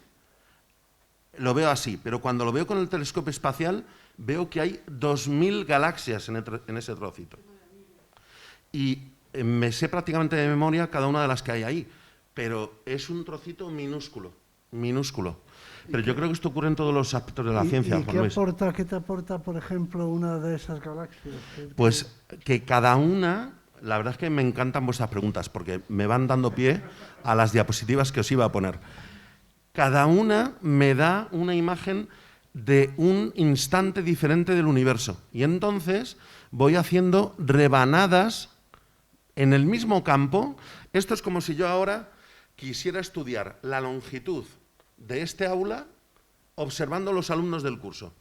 S1: lo veo así, pero cuando lo veo con el telescopio espacial, veo que hay 2000 galaxias en ese trocito. Y me sé prácticamente de memoria cada una de las que hay ahí, pero es un trocito minúsculo. Pero yo creo que esto ocurre en todos los aspectos de la ciencia,
S2: ¿Y
S1: Juan Luis.
S2: qué te aporta, por ejemplo, una de esas galaxias?
S1: Pues que cada una, la verdad es que me encantan vuestras preguntas, porque me van dando pie a las diapositivas que os iba a poner. Cada una me da una imagen de un instante diferente del universo. Y entonces voy haciendo rebanadas en el mismo campo. Esto es como si yo ahora quisiera estudiar la longitud de este aula observando los alumnos del curso.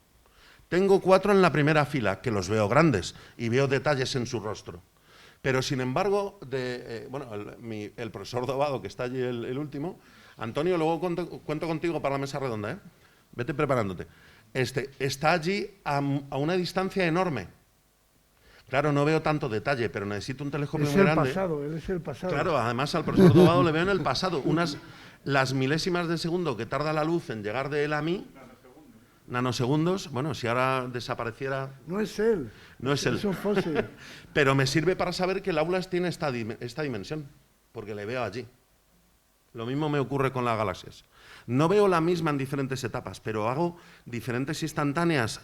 S1: Tengo 4 en la primera fila, que los veo grandes y veo detalles en su rostro. Pero, sin embargo, el profesor Dobado, que está allí el último, Antonio, luego cuento contigo para la mesa redonda, ¿eh? Vete preparándote. Está allí a una distancia enorme. Claro, no veo tanto detalle, pero necesito un telescopio muy grande.
S2: Él es el pasado.
S1: Claro, además al profesor Dobado le veo en el pasado. Las milésimas de segundo que tarda la luz en llegar de él a mí, nanosegundos, bueno, si ahora desapareciera...
S2: No es él.
S1: No es él.
S2: Es un fósil.
S1: Pero me sirve para saber que el aula tiene esta dimensión, porque le veo allí. Lo mismo me ocurre con las galaxias. No veo la misma en diferentes etapas, pero hago diferentes instantáneas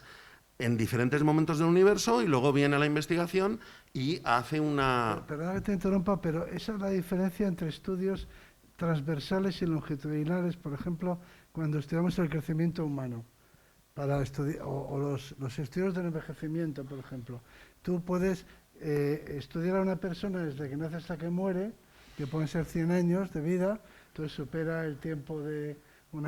S1: en diferentes momentos del universo y luego viene la investigación y hace una...
S2: Perdona que te interrumpa, pero esa es la diferencia entre estudios transversales y longitudinales. Por ejemplo, cuando estudiamos el crecimiento humano, para los estudios del envejecimiento, por ejemplo. Tú puedes estudiar a una persona desde que nace hasta que muere, que pueden ser 100 años de vida, entonces supera el tiempo de un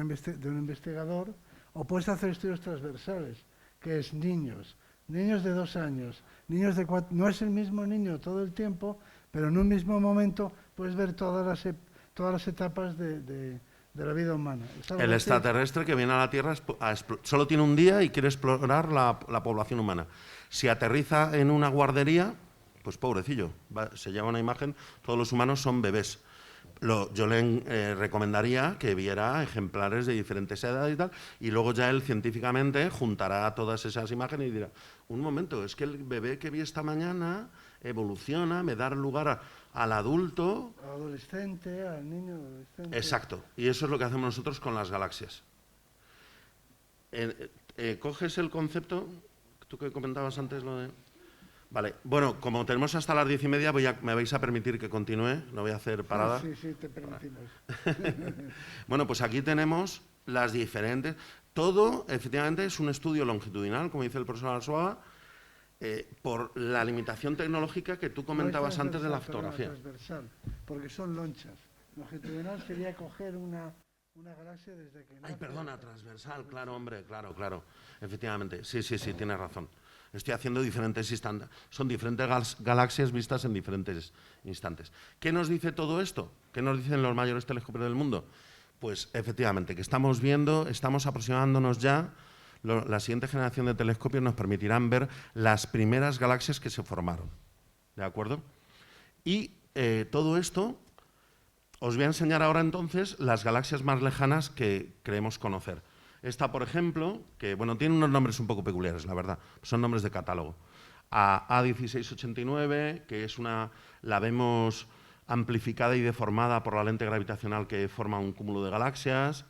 S2: investigador, o puedes hacer estudios transversales, que es niños de 2 años, niños de 4, no es el mismo niño todo el tiempo, pero en un mismo momento puedes ver todas las etapas de la vida humana.
S1: El extraterrestre que viene a la Tierra solo tiene un día y quiere explorar la población humana. Si aterriza en una guardería, pues pobrecillo, se lleva una imagen, todos los humanos son bebés. Yo le recomendaría que viera ejemplares de diferentes edades y tal, y luego ya él científicamente juntará todas esas imágenes y dirá, un momento, es que el bebé que vi esta mañana evoluciona, me da lugar al adulto.
S2: Al adolescente, al niño adolescente.
S1: Exacto, y eso es lo que hacemos nosotros con las galaxias. ¿Coges el concepto, tú que comentabas antes lo de...? Vale, bueno, como tenemos hasta las 10:30, me vais a permitir que continúe, no voy a hacer parada.
S2: Sí, te permitimos.
S1: Bueno, pues aquí tenemos las diferentes... Todo, efectivamente, es un estudio longitudinal, como dice el profesor Arzuaga, por la limitación tecnológica que tú comentabas antes de la fotografía.
S2: Transversal, porque son lonchas. Longitudinal sería coger una galaxia desde que...
S1: Ay, perdona, transversal, claro, hombre, claro. Efectivamente, sí, tienes razón. Estoy haciendo diferentes instantes. Son diferentes galaxias vistas en diferentes instantes. ¿Qué nos dice todo esto? ¿Qué nos dicen los mayores telescopios del mundo? Pues efectivamente, que estamos aproximándonos ya, la siguiente generación de telescopios nos permitirán ver las primeras galaxias que se formaron. ¿De acuerdo? Y todo esto, os voy a enseñar ahora entonces las galaxias más lejanas que creemos conocer. Esta, por ejemplo, que bueno, tiene unos nombres un poco peculiares, la verdad, son nombres de catálogo. A1689, que es la vemos amplificada y deformada por la lente gravitacional que forma un cúmulo de galaxias.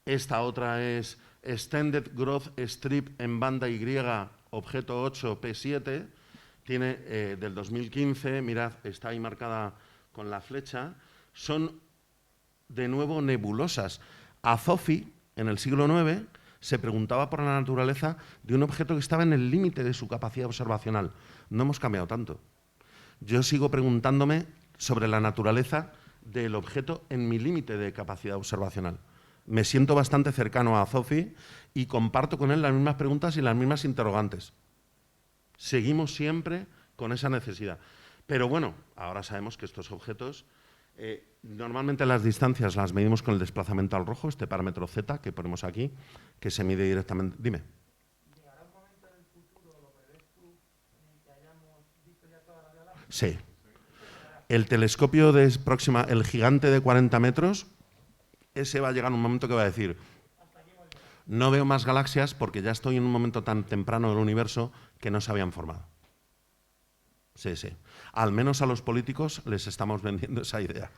S1: Esta otra es Extended Growth Strip en banda Y, objeto 8P7, tiene del 2015, mirad, está ahí marcada con la flecha, son de nuevo nebulosas. Azofi, en el siglo IX, se preguntaba por la naturaleza de un objeto que estaba en el límite de su capacidad observacional. No hemos cambiado tanto. Yo sigo preguntándome sobre la naturaleza del objeto en mi límite de capacidad observacional. Me siento bastante cercano a Azofi y comparto con él las mismas preguntas y las mismas interrogantes. Seguimos siempre con esa necesidad. Pero bueno, ahora sabemos que estos objetos, normalmente las distancias las medimos con el desplazamiento al rojo, este parámetro Z que ponemos aquí, que se mide directamente. Dime. ¿Llegará un momento en el futuro, lo prevés tú, en el que hayamos visto ya todas las galaxias? Sí. El telescopio el gigante de 40 metros, ese va a llegar un momento que va a decir, no veo más galaxias porque ya estoy en un momento tan temprano del universo que no se habían formado. Sí, sí. Al menos a los políticos les estamos vendiendo esa idea.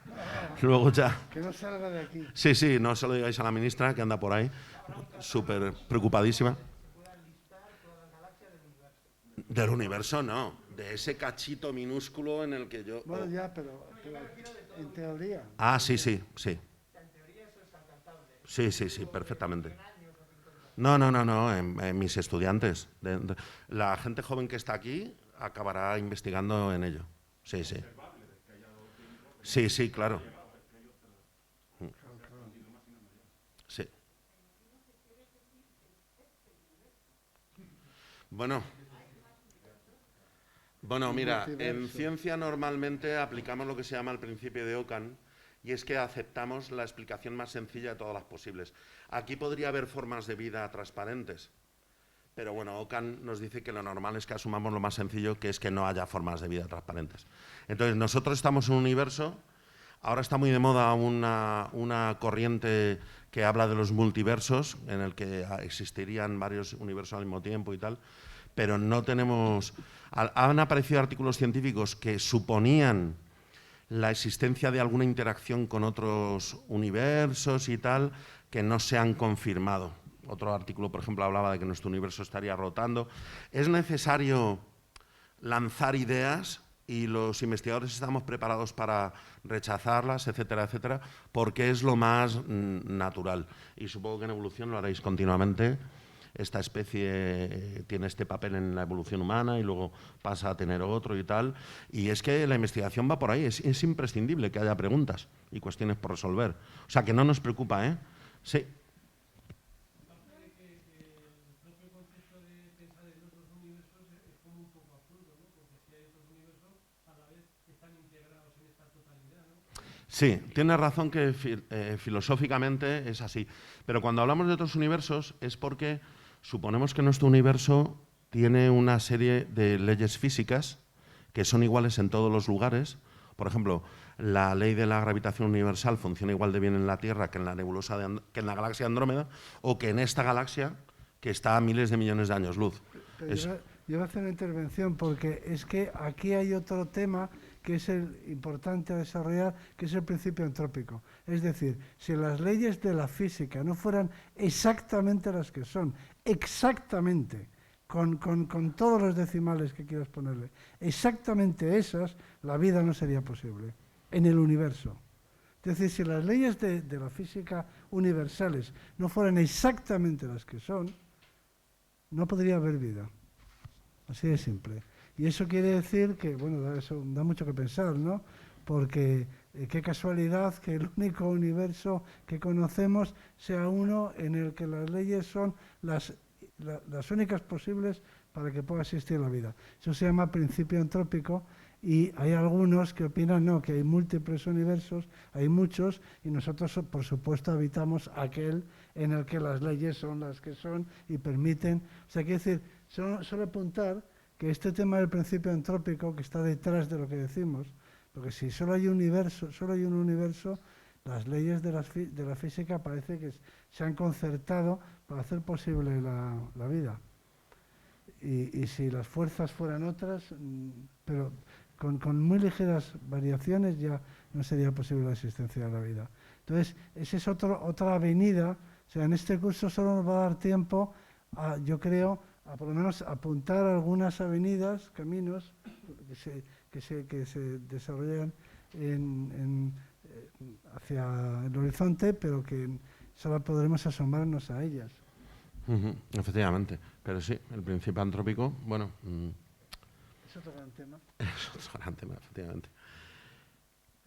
S1: Luego ya...
S2: Que no salga de aquí.
S1: Sí, sí, no se lo digáis a la ministra que anda por ahí, súper preocupadísima. Del universo no, de ese cachito minúsculo en el que yo...
S2: Bueno, ya, pero en teoría.
S1: Ah, sí, sí, sí. Sí, sí, sí, perfectamente. No, en mis estudiantes. La gente joven que está aquí acabará investigando en ello. Sí, sí. Sí, sí, claro. Sí. Bueno, mira, en ciencia normalmente aplicamos lo que se llama el principio de Ockham, y es que aceptamos la explicación más sencilla de todas las posibles. Aquí podría haber formas de vida transparentes, pero bueno, Ockham nos dice que lo normal es que asumamos lo más sencillo, que es que no haya formas de vida transparentes. Entonces, nosotros estamos en un universo, ahora está muy de moda una corriente que habla de los multiversos, en el que existirían varios universos al mismo tiempo y tal, pero no tenemos... Han aparecido artículos científicos que suponían la existencia de alguna interacción con otros universos y tal, que no se han confirmado. Otro artículo, por ejemplo, hablaba de que nuestro universo estaría rotando. Es necesario lanzar ideas y los investigadores estamos preparados para rechazarlas, etcétera, etcétera, porque es lo más natural. Y supongo que en evolución lo haréis continuamente. Esta especie tiene este papel en la evolución humana y luego pasa a tener otro y tal. Y es que la investigación va por ahí, es imprescindible que haya preguntas y cuestiones por resolver. O sea, que no nos preocupa, ¿eh? Sí. Sí, tienes razón que filosóficamente es así. Pero cuando hablamos de otros universos es porque suponemos que nuestro universo tiene una serie de leyes físicas que son iguales en todos los lugares. Por ejemplo, la ley de la gravitación universal funciona igual de bien en la Tierra que en la nebulosa que en la galaxia de Andrómeda o que en esta galaxia que está a miles de millones de años luz.
S2: Yo voy a hacer una intervención porque es que aquí hay otro tema que es el importante a desarrollar, que es el principio entrópico. Es decir, si las leyes de la física no fueran exactamente las que son, exactamente, con todos los decimales que quieras ponerle, exactamente esas, la vida no sería posible en el universo. Es decir, si las leyes de la física universales no fueran exactamente las que son, no podría haber vida. Así de simple. Y eso quiere decir que, bueno, eso da mucho que pensar, ¿no? Porque qué casualidad que el único universo que conocemos sea uno en el que las leyes son las únicas posibles para que pueda existir la vida. Eso se llama principio entrópico y hay algunos que opinan, no, que hay múltiples universos, hay muchos, y nosotros, por supuesto, habitamos aquel en el que las leyes son las que son y permiten... O sea, quiere decir, solo apuntar que este tema del principio entrópico que está detrás de lo que decimos, porque si solo hay un universo, las leyes de la física parece que se han concertado para hacer posible la vida. Y si las fuerzas fueran otras, pero con muy ligeras variaciones ya no sería posible la existencia de la vida. Entonces, esa es otra avenida. O sea, en este curso solo nos va a dar tiempo, yo creo, a por lo menos apuntar algunas avenidas, caminos que se desarrollan hacia el horizonte, pero que solo podremos asomarnos a ellas.
S1: Efectivamente, pero sí, el principio antrópico, bueno...
S2: es otro gran tema.
S1: Es otro gran tema, efectivamente.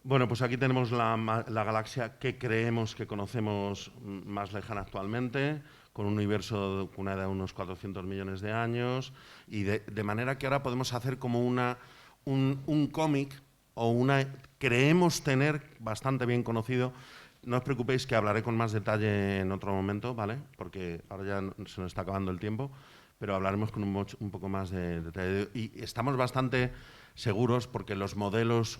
S1: Bueno, pues aquí tenemos la galaxia que creemos que conocemos más lejana actualmente, con un universo con una edad de unos 400 millones de años, y de manera que ahora podemos hacer como un cómic, o creemos tener bastante bien conocido. No os preocupéis que hablaré con más detalle en otro momento, ¿vale? Porque ahora ya se nos está acabando el tiempo, pero hablaremos con un poco más de detalle. Y estamos bastante seguros porque los modelos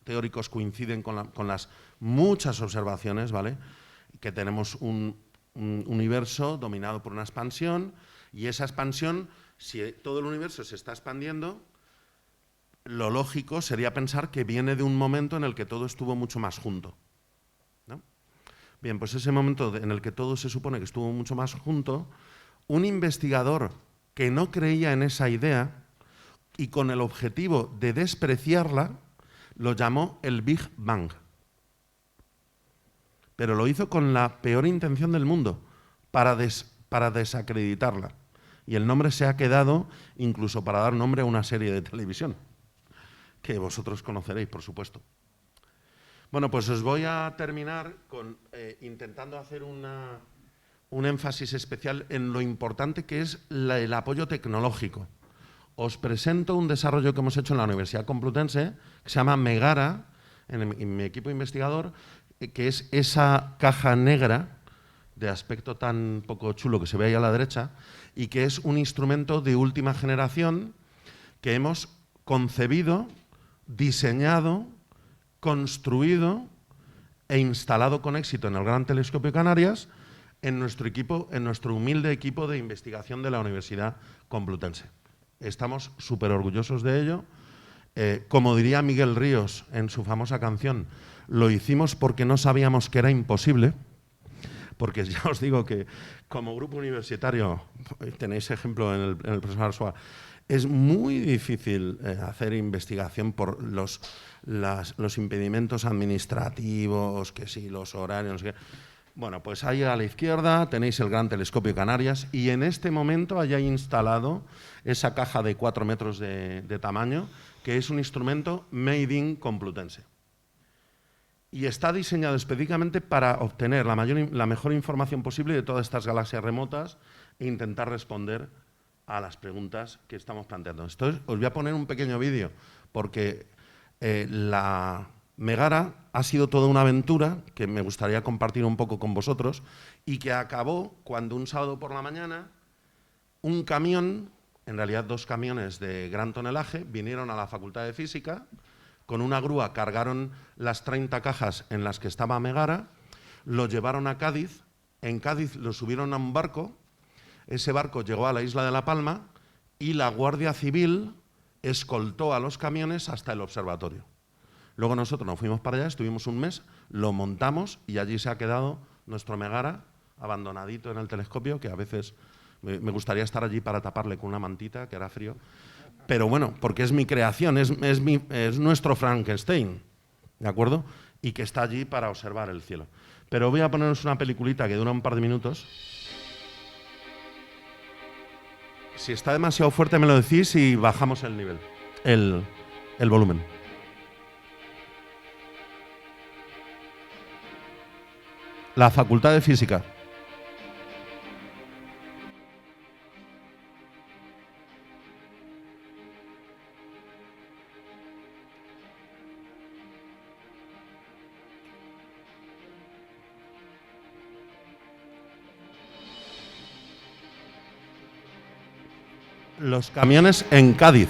S1: teóricos coinciden con las muchas observaciones, ¿vale? Que tenemos un universo dominado por una expansión, y esa expansión, si todo el universo se está expandiendo, lo lógico sería pensar que viene de un momento en el que todo estuvo mucho más junto, ¿no? Bien, pues ese momento en el que todo se supone que estuvo mucho más junto, un investigador que no creía en esa idea y con el objetivo de despreciarla, lo llamó el Big Bang. Pero lo hizo con la peor intención del mundo, para desacreditarla. Y el nombre se ha quedado incluso para dar nombre a una serie de televisión, que vosotros conoceréis, por supuesto. Bueno, pues os voy a terminar intentando hacer un énfasis especial en lo importante que es el apoyo tecnológico. Os presento un desarrollo que hemos hecho en la Universidad Complutense, que se llama Megara, en mi equipo investigador, que es esa caja negra de aspecto tan poco chulo que se ve ahí a la derecha, y que es un instrumento de última generación que hemos concebido, diseñado, construido e instalado con éxito en el Gran Telescopio Canarias en nuestro humilde equipo de investigación de la Universidad Complutense. Estamos súper orgullosos de ello. Como diría Miguel Ríos en su famosa canción, lo hicimos porque no sabíamos que era imposible, porque ya os digo que como grupo universitario, tenéis ejemplo en el profesor Arzuaga, es muy difícil hacer investigación por los impedimentos administrativos, que sí, los horarios, no sé qué. Bueno, pues ahí a la izquierda tenéis el Gran Telescopio Canarias, y en este momento hay instalado esa caja de 4 metros de tamaño, que es un instrumento made in Complutense. Y está diseñado específicamente para obtener la mejor información posible de todas estas galaxias remotas e intentar responder a las preguntas que estamos planteando. Entonces, os voy a poner un pequeño vídeo, porque la Megara ha sido toda una aventura que me gustaría compartir un poco con vosotros, y que acabó cuando un sábado por la mañana un camión, en realidad 2 camiones de gran tonelaje, vinieron a la Facultad de Física, con una grúa cargaron las 30 cajas en las que estaba Megara, lo llevaron a Cádiz, en Cádiz lo subieron a un barco, ese barco llegó a la isla de La Palma y la Guardia Civil escoltó a los camiones hasta el observatorio. Luego nosotros nos fuimos para allá, estuvimos un mes, lo montamos y allí se ha quedado nuestro Megara abandonadito en el telescopio, que a veces me gustaría estar allí para taparle con una mantita, que era frío. Pero bueno, porque es mi creación, es nuestro Frankenstein, ¿de acuerdo? Y que está allí para observar el cielo. Pero voy a poneros una peliculita que dura un par de minutos. Si está demasiado fuerte me lo decís y bajamos el nivel, el volumen. La Facultad de Física. Los camiones en Cádiz.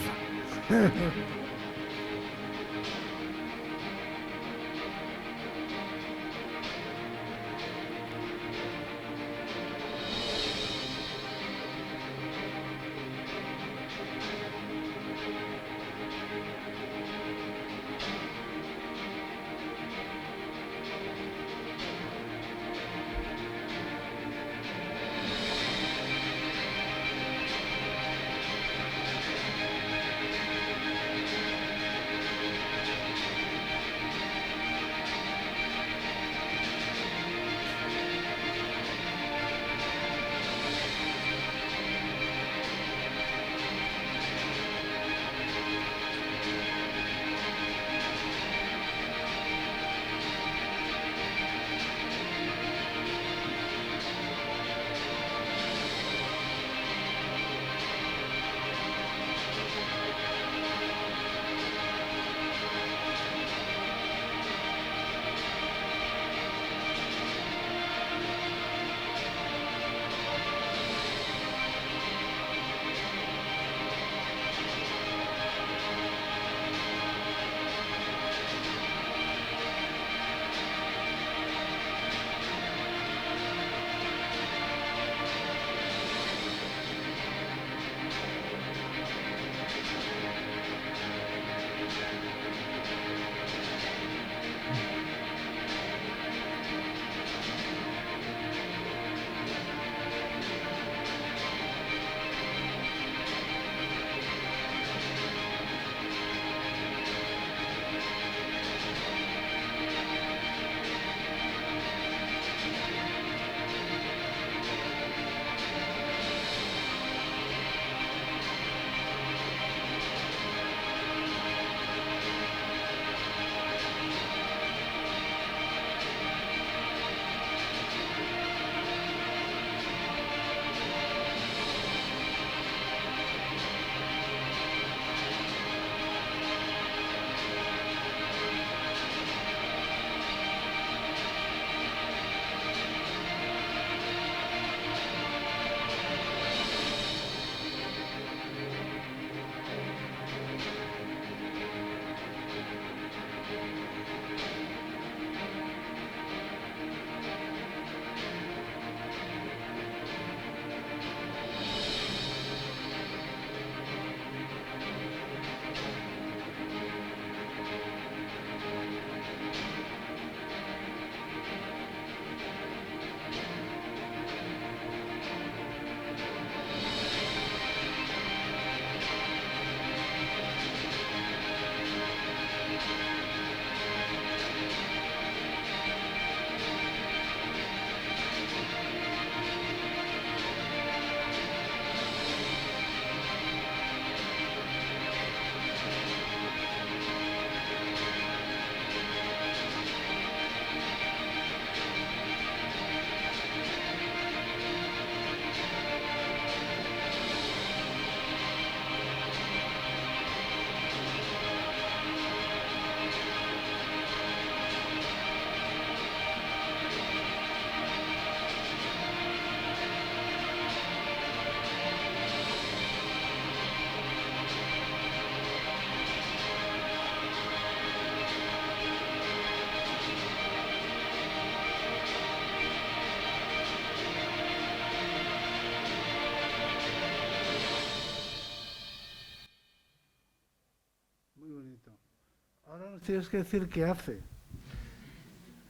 S2: Tienes que decir qué hace.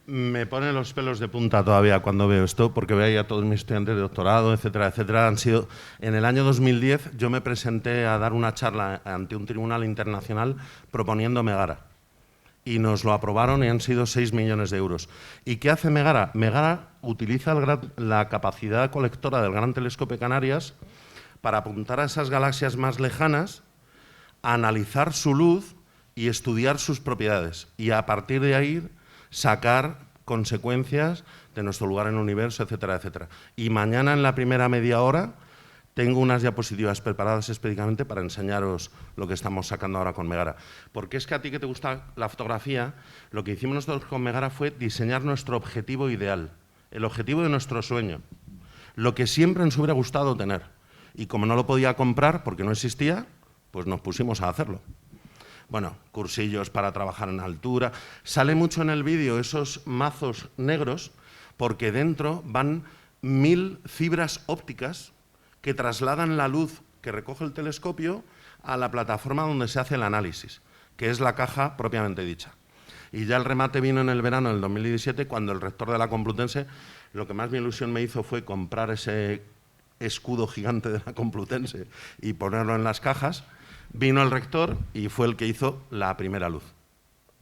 S1: Me pone los pelos de punta todavía cuando veo esto, porque veo ahí a todos mis estudiantes de doctorado, etcétera, etcétera. En el año 2010 yo me presenté a dar una charla ante un tribunal internacional proponiendo Megara. Y nos lo aprobaron y han sido 6 millones de euros. ¿Y qué hace Megara? Megara utiliza la capacidad colectora del Gran Telescopio de Canarias para apuntar a esas galaxias más lejanas, analizar su luz y estudiar sus propiedades. Y a partir de ahí sacar consecuencias de nuestro lugar en el universo, etcétera, etcétera. Y mañana en la primera media hora tengo unas diapositivas preparadas específicamente para enseñaros lo que estamos sacando ahora con Megara. Porque es que a ti que te gusta la fotografía, lo que hicimos nosotros con Megara fue diseñar nuestro objetivo ideal, el objetivo de nuestro sueño, lo que siempre nos hubiera gustado tener. Y como no lo podía comprar porque no existía, pues nos pusimos a hacerlo. Bueno, cursillos para trabajar en altura. Sale mucho en el vídeo esos mazos negros porque dentro van 1000 fibras ópticas que trasladan la luz que recoge el telescopio a la plataforma donde se hace el análisis, que es la caja propiamente dicha. Y ya el remate vino en el verano del 2017, cuando el rector de la Complutense, lo que más mi ilusión me hizo fue comprar ese escudo gigante de la Complutense y ponerlo en las cajas. Vino el rector y fue el que hizo la primera luz.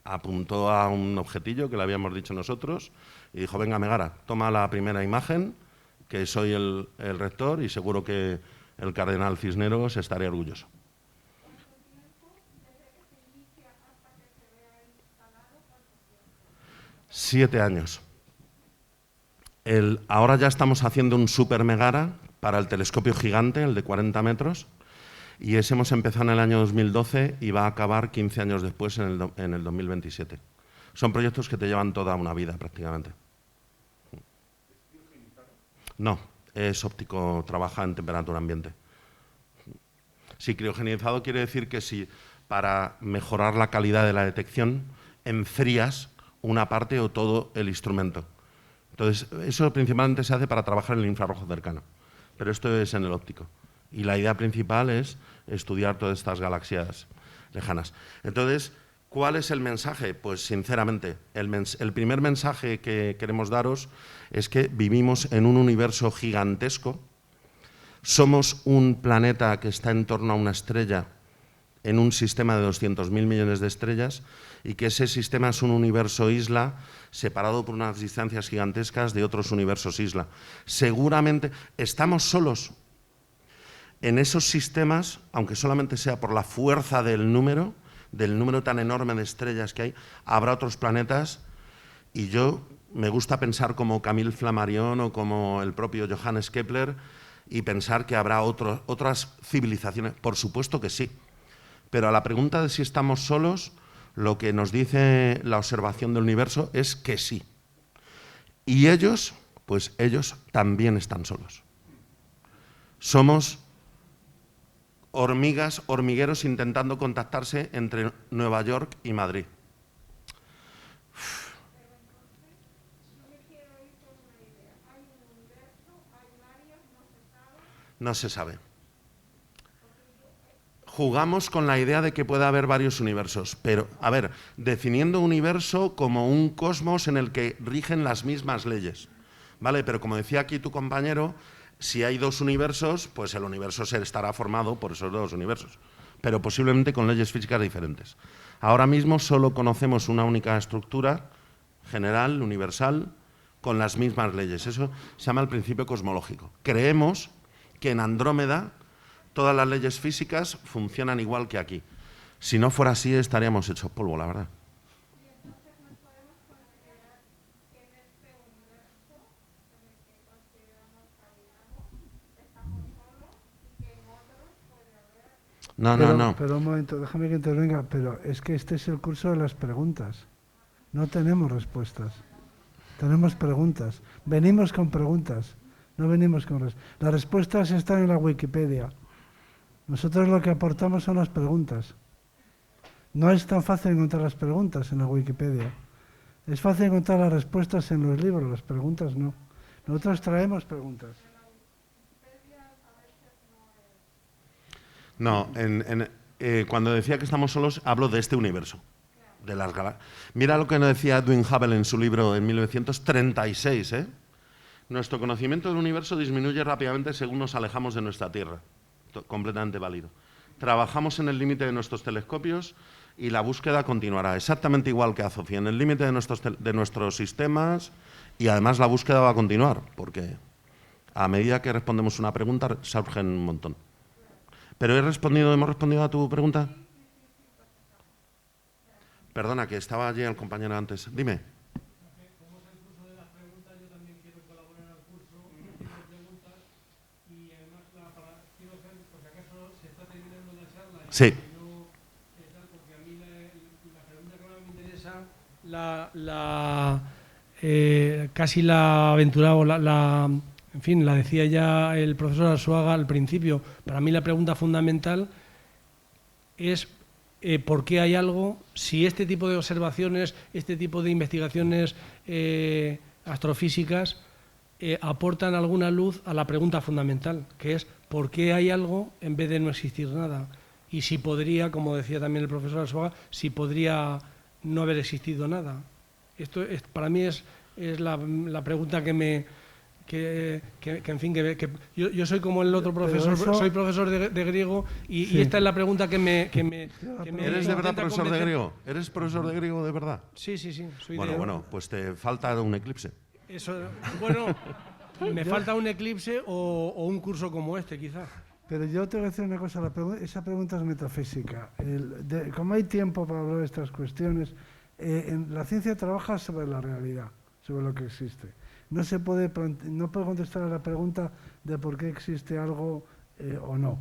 S1: Apuntó a un objetillo que le habíamos dicho nosotros y dijo, venga, Megara, toma la primera imagen, que soy el rector y seguro que el cardenal Cisneros estaría orgulloso.
S6: ¿Cuánto tiempo desde que se inicia hasta que se vea instalado? ¿Cuánto tiempo?
S1: 7 años. Ahora ya estamos haciendo un super Megara para el telescopio gigante, el de 40 metros, y ese hemos empezado en el año 2012 y va a acabar 15 años después, en el 2027. Son proyectos que te llevan toda una vida prácticamente. No, es óptico, trabaja en temperatura ambiente. Si criogenizado quiere decir que si para mejorar la calidad de la detección enfrías una parte o todo el instrumento. Entonces, eso principalmente se hace para trabajar en el infrarrojo cercano, pero esto es en el óptico. Y la idea principal es estudiar todas estas galaxias lejanas. Entonces, ¿cuál es el mensaje? Pues sinceramente, el primer mensaje que queremos daros es que vivimos en un universo gigantesco, somos un planeta que está en torno a una estrella en un sistema de 200.000 millones de estrellas y que ese sistema es un universo isla separado por unas distancias gigantescas de otros universos isla. Seguramente estamos solos en esos sistemas, aunque solamente sea por la fuerza del número tan enorme de estrellas que hay, habrá otros planetas y yo me gusta pensar como Camille Flammarion o como el propio Johannes Kepler y pensar que habrá otras civilizaciones. Por supuesto que sí, pero a la pregunta de si estamos solos, lo que nos dice la observación del universo es que sí. Y ellos, pues ellos también están solos. Somos hormigueros intentando contactarse entre Nueva York y Madrid. No se sabe. Jugamos con la idea de que pueda haber varios universos, pero, a ver, definiendo universo como un cosmos en el que rigen las mismas leyes, ¿vale? Pero como decía aquí tu compañero, si hay 2 universos, pues el universo estará formado por esos 2 universos, pero posiblemente con leyes físicas diferentes. Ahora mismo solo conocemos una única estructura general, universal, con las mismas leyes. Eso se llama el principio cosmológico. Creemos que en Andrómeda todas las leyes físicas funcionan igual que aquí. Si no fuera así, estaríamos hechos polvo, la verdad. No.
S2: Pero un momento, déjame que intervenga, pero es que este es el curso de las preguntas. No tenemos respuestas. Tenemos preguntas. Venimos con preguntas. No venimos con respuestas. Las respuestas están en la Wikipedia. Nosotros lo que aportamos son las preguntas. No es tan fácil encontrar las preguntas en la Wikipedia. Es fácil encontrar las respuestas en los libros, las preguntas no. Nosotros traemos preguntas. No,
S1: cuando decía que estamos solos, hablo de este universo. las galaxias. Mira lo que nos decía Edwin Hubble en su libro en 1936, ¿eh? Nuestro conocimiento del universo disminuye rápidamente según nos alejamos de nuestra Tierra. Completamente válido. Trabajamos en el límite de nuestros telescopios y la búsqueda continuará exactamente igual que Azofia, en el límite de nuestros sistemas, y además la búsqueda va a continuar, porque a medida que respondemos una pregunta surgen un montón. ¿Pero hemos respondido a tu pregunta? Perdona, que estaba allí el compañero antes. Dime.
S8: Como es el curso de las preguntas, yo también quiero colaborar al curso, haciendo preguntas, y además quiero hacer, por si acaso se está terminando la charla, y
S1: Sí.
S8: Porque a mí la pregunta que más me interesa, casi la aventuraba, en fin, la decía ya el profesor Arzuaga al principio. Para mí la pregunta fundamental es por qué hay algo, si este tipo de observaciones, este tipo de investigaciones astrofísicas aportan alguna luz a la pregunta fundamental, que es por qué hay algo en vez de no existir nada. Y si podría, como decía también el profesor Arzuaga, si podría no haber existido nada. Esto para mí es la pregunta que yo soy como el otro profesor, soy profesor de griego, y, sí, y esta es la pregunta que me
S1: ¿Eres de verdad profesor de griego? ¿Eres profesor de griego de verdad?
S8: Sí, soy
S1: bueno, pues te falta un eclipse.
S8: Eso, bueno, me falta un eclipse o un curso como este, quizás.
S2: Pero yo te voy a decir una cosa, esa pregunta es metafísica. Como hay tiempo para hablar de estas cuestiones, la ciencia trabaja sobre la realidad, sobre lo que existe. No puede contestar a la pregunta de por qué existe algo o no.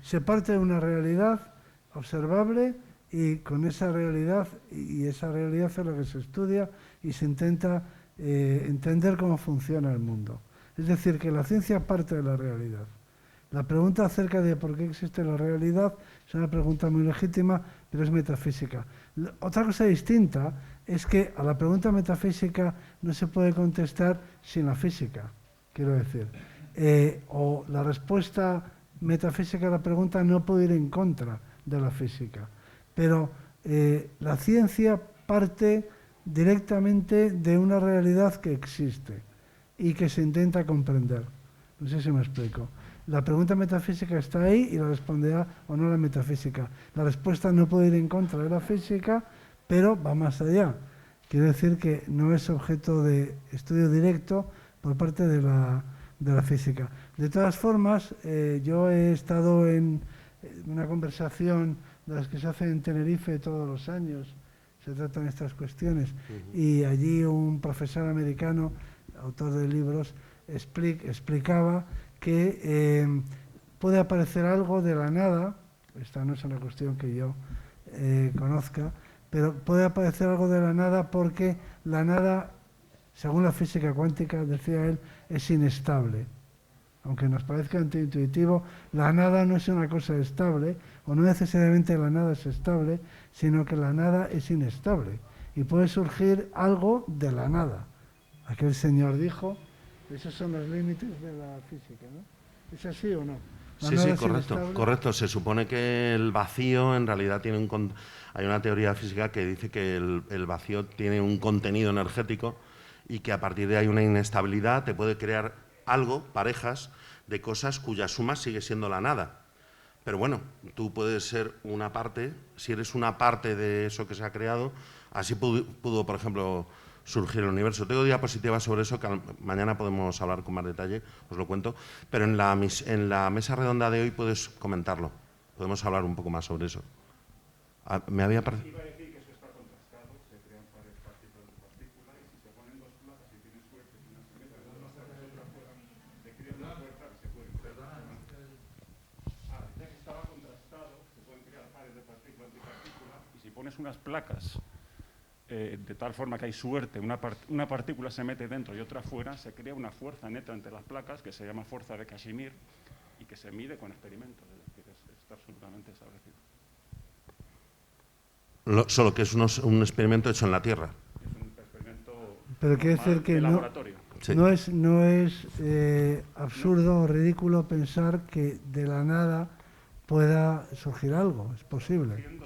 S2: Se parte de una realidad observable, y con esa realidad, y esa realidad es lo que se estudia y se intenta entender cómo funciona el mundo. Es decir, que la ciencia parte de la realidad. La pregunta acerca de por qué existe la realidad es una pregunta muy legítima, pero es metafísica. Otra cosa distinta es que a la pregunta metafísica no se puede contestar sin la física, quiero decir. O la respuesta metafísica a la pregunta no puede ir en contra de la física. Pero la ciencia parte directamente de una realidad que existe y que se intenta comprender. No sé si me explico. La pregunta metafísica está ahí y la responderá o no la metafísica. La respuesta no puede ir en contra de la física, pero va más allá. Quiere decir que no es objeto de estudio directo por parte de la física. De todas formas, yo he estado en una conversación de las que se hacen en Tenerife todos los años, se tratan estas cuestiones, y allí un profesor americano, autor de libros, explicaba que puede aparecer algo de la nada. Esta no es una cuestión que yo conozca, pero puede aparecer algo de la nada porque la nada, según la física cuántica, decía él, es inestable. Aunque nos parezca antiintuitivo, la nada no es una cosa estable, o no necesariamente la nada es estable, sino que la nada es inestable. Y puede surgir algo de la nada. Aquel señor dijo, esos son los límites de la física, ¿no? ¿Es así o no?
S1: Sí, correcto. Se supone que el vacío en realidad tiene hay una teoría física que dice que el vacío tiene un contenido energético y que a partir de ahí una inestabilidad te puede crear algo, parejas de cosas cuya suma sigue siendo la nada. Pero bueno, tú puedes ser una parte, si eres una parte de eso que se ha creado, así pudo por ejemplo, surgir el universo. Tengo diapositivas sobre eso que mañana podemos hablar con más detalle, os lo cuento, pero en la mesa redonda de hoy puedes comentarlo, podemos hablar un poco más sobre eso. Me había parecido...
S3: Iba a decir que eso está contrastado, se crean pares partículas de partícula, y si se ponen dos placas y tienes suerte y una se mete, las dos placas otra fuera, se crea una fuerza que se puede crear. Decía que estaba contrastado, se pueden crear pares de partícula antipartícula, y si pones unas placas de tal forma que hay suerte, una partícula se mete dentro y otra fuera, se crea una fuerza neta entre las placas que se llama fuerza de Casimir y que se mide con experimentos, es decir, está absolutamente establecido.
S1: Solo que es un experimento hecho en la Tierra.
S3: Es un experimento
S2: pero quiere decir que
S3: laboratorio.
S2: Sí. No es absurdo o ridículo pensar que de la nada pueda surgir algo, es posible.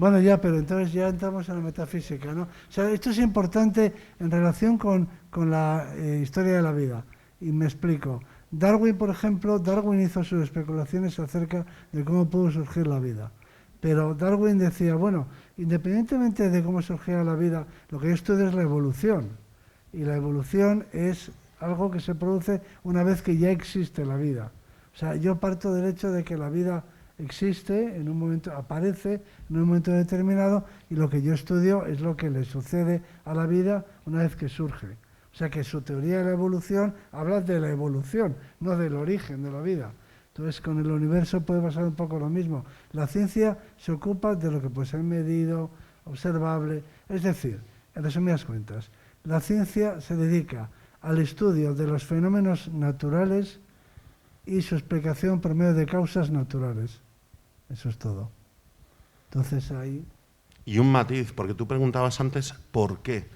S2: Bueno, ya, pero entonces ya entramos en la metafísica, ¿no? O sea, esto es importante en relación con la historia de la vida. Y me explico. Darwin, por ejemplo, Darwin hizo sus especulaciones acerca de cómo pudo surgir la vida. Pero Darwin decía, bueno, independientemente de cómo surgía la vida, lo que yo estudio es la evolución. Y la evolución es algo que se produce una vez que ya existe la vida. O sea, yo parto del hecho de que la vida existe, en un momento aparece, en un momento determinado, y lo que yo estudio es lo que le sucede a la vida una vez que surge. O sea que su teoría de la evolución habla de la evolución, no del origen de la vida. Entonces, con el universo puede pasar un poco lo mismo. La ciencia se ocupa de lo que puede ser medido, observable. Es decir, en resumidas cuentas, la ciencia se dedica al estudio de los fenómenos naturales y su explicación por medio de causas naturales. Eso es todo. Entonces ahí...
S1: Y un matiz, porque tú preguntabas antes ¿por qué?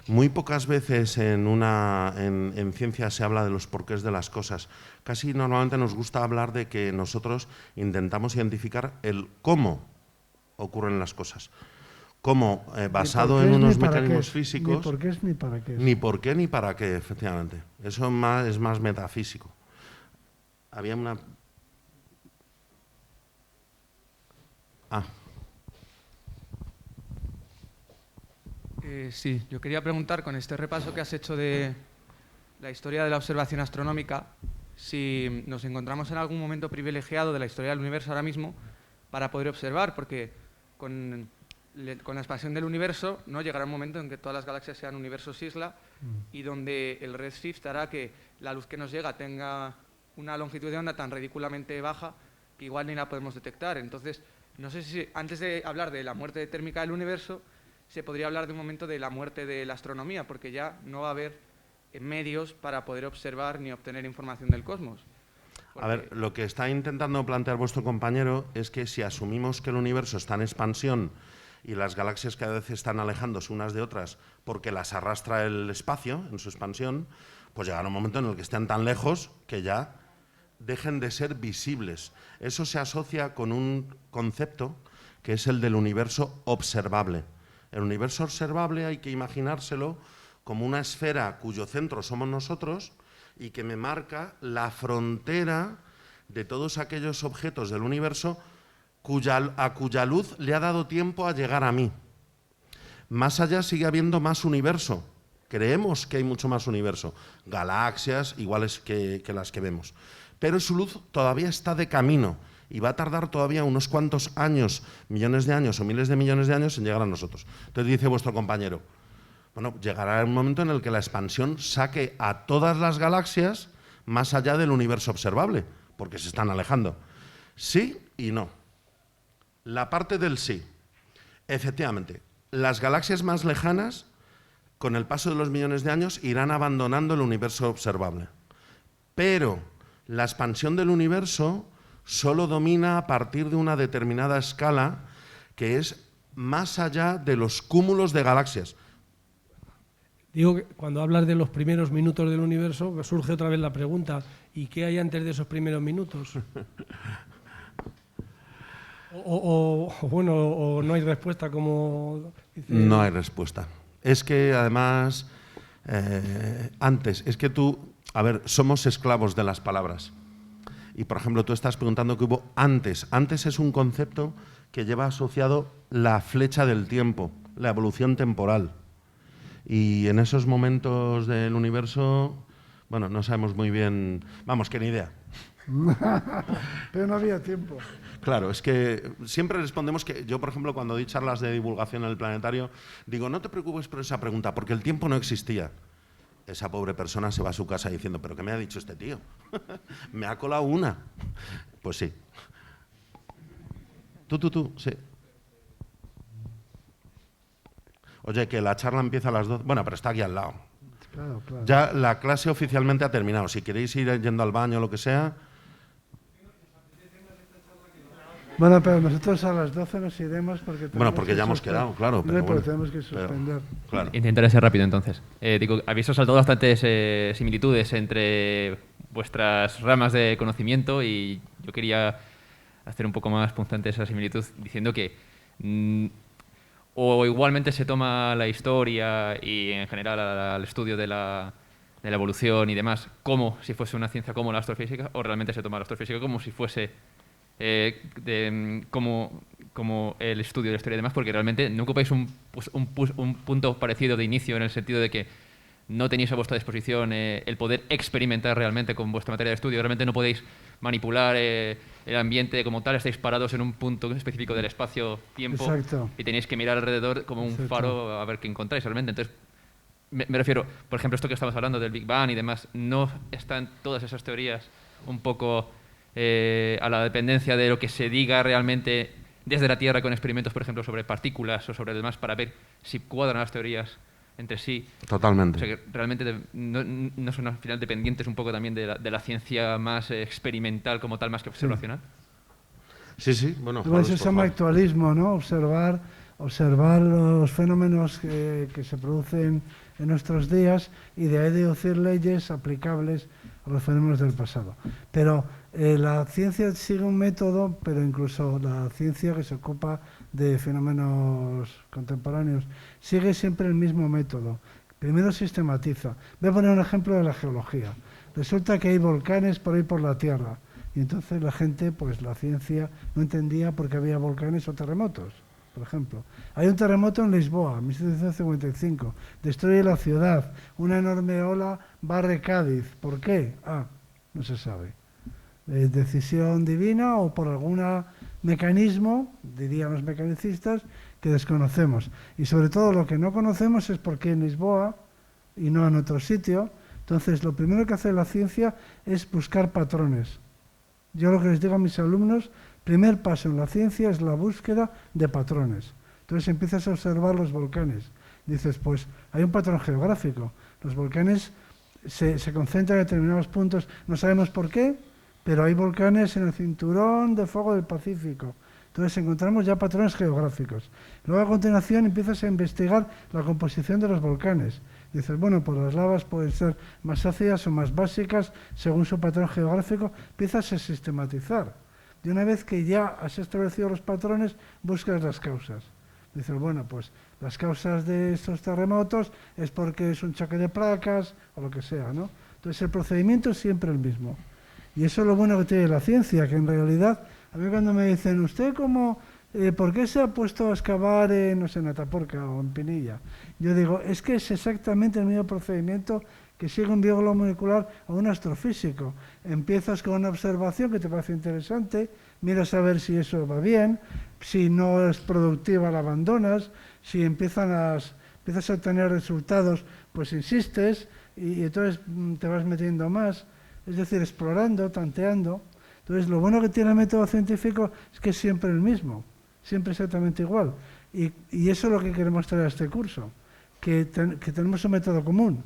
S1: Muy pocas veces en ciencia se habla de los porqués de las cosas. Casi normalmente nos gusta hablar de que nosotros intentamos identificar el cómo ocurren las cosas. Cómo, basado en unos mecanismos físicos...
S2: Ni por qué es ni para qué es.
S1: Ni por qué ni para qué, efectivamente. Eso es más metafísico. Había una...
S9: Sí, yo quería preguntar, con este repaso que has hecho de la historia de la observación astronómica, si nos encontramos en algún momento privilegiado de la historia del universo ahora mismo para poder observar, porque con la expansión del universo, ¿no?, llegará un momento en que todas las galaxias sean universos isla y donde el redshift hará que la luz que nos llega tenga una longitud de onda tan ridículamente baja que igual ni la podemos detectar. Entonces, no sé si antes de hablar de la muerte térmica del universo, se podría hablar de un momento de la muerte de la astronomía, porque ya no va a haber medios para poder observar ni obtener información del cosmos.
S1: A ver, lo que está intentando plantear vuestro compañero es que si asumimos que el universo está en expansión y las galaxias cada vez están alejándose unas de otras porque las arrastra el espacio en su expansión, pues llegará un momento en el que estén tan lejos que ya dejen de ser visibles. Eso se asocia con un concepto que es el del universo observable. El universo observable hay que imaginárselo como una esfera cuyo centro somos nosotros y que me marca la frontera de todos aquellos objetos del universo a cuya luz le ha dado tiempo a llegar a mí. Más allá sigue habiendo más universo. Creemos que hay mucho más universo. Galaxias iguales que las que vemos. Pero su luz todavía está de camino y va a tardar todavía unos cuantos años, millones de años o miles de millones de años en llegar a nosotros. Entonces dice vuestro compañero, bueno, llegará un momento en el que la expansión saque a todas las galaxias más allá del universo observable, porque se están alejando. Sí y no. La parte del sí. Efectivamente, las galaxias más lejanas, con el paso de los millones de años, irán abandonando el universo observable. Pero la expansión del universo solo domina a partir de una determinada escala que es más allá de los cúmulos de galaxias.
S8: Digo que cuando hablas de los primeros minutos del universo, surge otra vez la pregunta, ¿y qué hay antes de esos primeros minutos? o no hay respuesta, como dice...
S1: No hay respuesta. Es que además, antes, es que tú, a ver, somos esclavos de las palabras. Y, por ejemplo, tú estás preguntando qué hubo antes. Antes es un concepto que lleva asociado la flecha del tiempo, la evolución temporal. Y en esos momentos del universo, bueno, no sabemos muy bien, vamos, que ni idea.
S2: Pero no había tiempo.
S1: Claro, es que siempre respondemos que yo, por ejemplo, cuando di charlas de divulgación en el planetario, digo, no te preocupes por esa pregunta, porque el tiempo no existía. Esa pobre persona se va a su casa diciendo, ¿pero qué me ha dicho este tío? Me ha colado una. Pues sí. Tú, sí. Oye, que la charla empieza a las 12. Bueno, pero está aquí al lado.
S2: Claro, claro.
S1: Ya la clase oficialmente ha terminado. Si queréis ir yendo al baño o lo que sea...
S2: Bueno, pero nosotros a las 12 nos iremos porque...
S1: Bueno, porque ya hemos quedado, claro.
S2: Pero bueno, tenemos que suspender.
S1: Claro.
S10: Intentaré ser rápido entonces. Digo, habéis saltado bastantes similitudes entre vuestras ramas de conocimiento y yo quería hacer un poco más punzante esa similitud diciendo que ¿O igualmente se toma la historia y en general al estudio de la evolución y demás como si fuese una ciencia como la astrofísica, o realmente se toma la astrofísica como si fuese como el estudio de la historia y demás, porque realmente no ocupáis un punto parecido de inicio en el sentido de que no tenéis a vuestra disposición el poder experimentar realmente con vuestra materia de estudio, realmente no podéis manipular el ambiente como tal, estáis parados en un punto específico del espacio-tiempo.
S2: Exacto.
S10: Y tenéis que mirar alrededor como un
S2: Exacto.
S10: faro a ver qué encontráis realmente. Entonces, me refiero, por ejemplo, esto que estamos hablando del Big Bang y demás, ¿no están todas esas teorías un poco a la dependencia de lo que se diga realmente desde la Tierra con experimentos, por ejemplo, sobre partículas o sobre demás, para ver si cuadran las teorías entre sí?
S1: Totalmente.
S10: O sea, que realmente no son al final dependientes un poco también de la ciencia más experimental como tal, más que observacional.
S1: Sí, sí, bueno.
S2: Eso se llama actualismo, ¿no? Observar los fenómenos que se producen en nuestros días y de ahí deducir leyes aplicables a los fenómenos del pasado. Pero la ciencia sigue un método, pero incluso la ciencia que se ocupa de fenómenos contemporáneos sigue siempre el mismo método. Primero sistematiza. Voy a poner un ejemplo de la geología. Resulta que hay volcanes por ahí por la Tierra. Y entonces la gente, pues la ciencia no entendía por qué había volcanes o terremotos, por ejemplo. Hay un terremoto en Lisboa, en 1755, destruye la ciudad, una enorme ola barre Cádiz. ¿Por qué? No se sabe. Decisión divina o por algún mecanismo, dirían los mecanicistas, que desconocemos. Y sobre todo lo que no conocemos es por qué en Lisboa y no en otro sitio. Entonces, lo primero que hace la ciencia es buscar patrones. Yo lo que les digo a mis alumnos, primer paso en la ciencia es la búsqueda de patrones. Entonces empiezas a observar los volcanes. Dices, pues hay un patrón geográfico. Los volcanes se concentran en determinados puntos, no sabemos por qué, pero hay volcanes en el cinturón de fuego del Pacífico. Entonces encontramos ya patrones geográficos. Luego a continuación empiezas a investigar la composición de los volcanes. Dices, bueno, pues las lavas pueden ser más ácidas o más básicas según su patrón geográfico. Empiezas a sistematizar. Y una vez que ya has establecido los patrones, buscas las causas. Dices, bueno, pues las causas de estos terremotos es porque es un choque de placas o lo que sea, ¿no? Entonces el procedimiento es siempre el mismo. Y eso es lo bueno que tiene la ciencia, que en realidad, a mí cuando me dicen, ¿usted cómo, por qué se ha puesto a excavar no sé, en Atapuerca o en Pinilla? Yo digo, es que es exactamente el mismo procedimiento que sigue un biólogo molecular o un astrofísico. Empiezas con una observación que te parece interesante, miras a ver si eso va bien, si no es productiva la abandonas, si empiezas a tener resultados, pues insistes y entonces te vas metiendo más. Es decir, explorando, tanteando. Entonces, lo bueno que tiene el método científico es que es siempre el mismo, siempre exactamente igual. Y eso es lo que queremos traer a este curso, que tenemos un método común.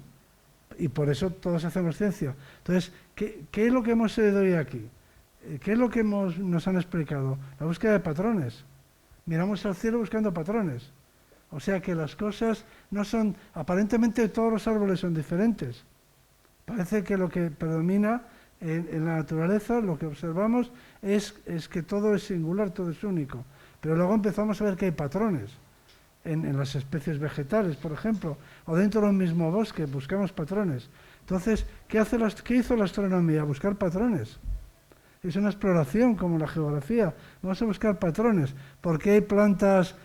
S2: Y por eso todos hacemos ciencia. Entonces, ¿qué es lo que hemos oído hoy aquí? ¿Qué es lo que nos han explicado? La búsqueda de patrones. Miramos al cielo buscando patrones. O sea que las cosas no son... Aparentemente todos los árboles son diferentes. Parece que lo que predomina en la naturaleza, lo que observamos, es que todo es singular, todo es único. Pero luego empezamos a ver que hay patrones en las especies vegetales, por ejemplo, o dentro del mismo bosque, buscamos patrones. Entonces, ¿qué hizo la astronomía? Buscar patrones. Es una exploración como la geografía. Vamos a buscar patrones. ¿Por qué hay plantas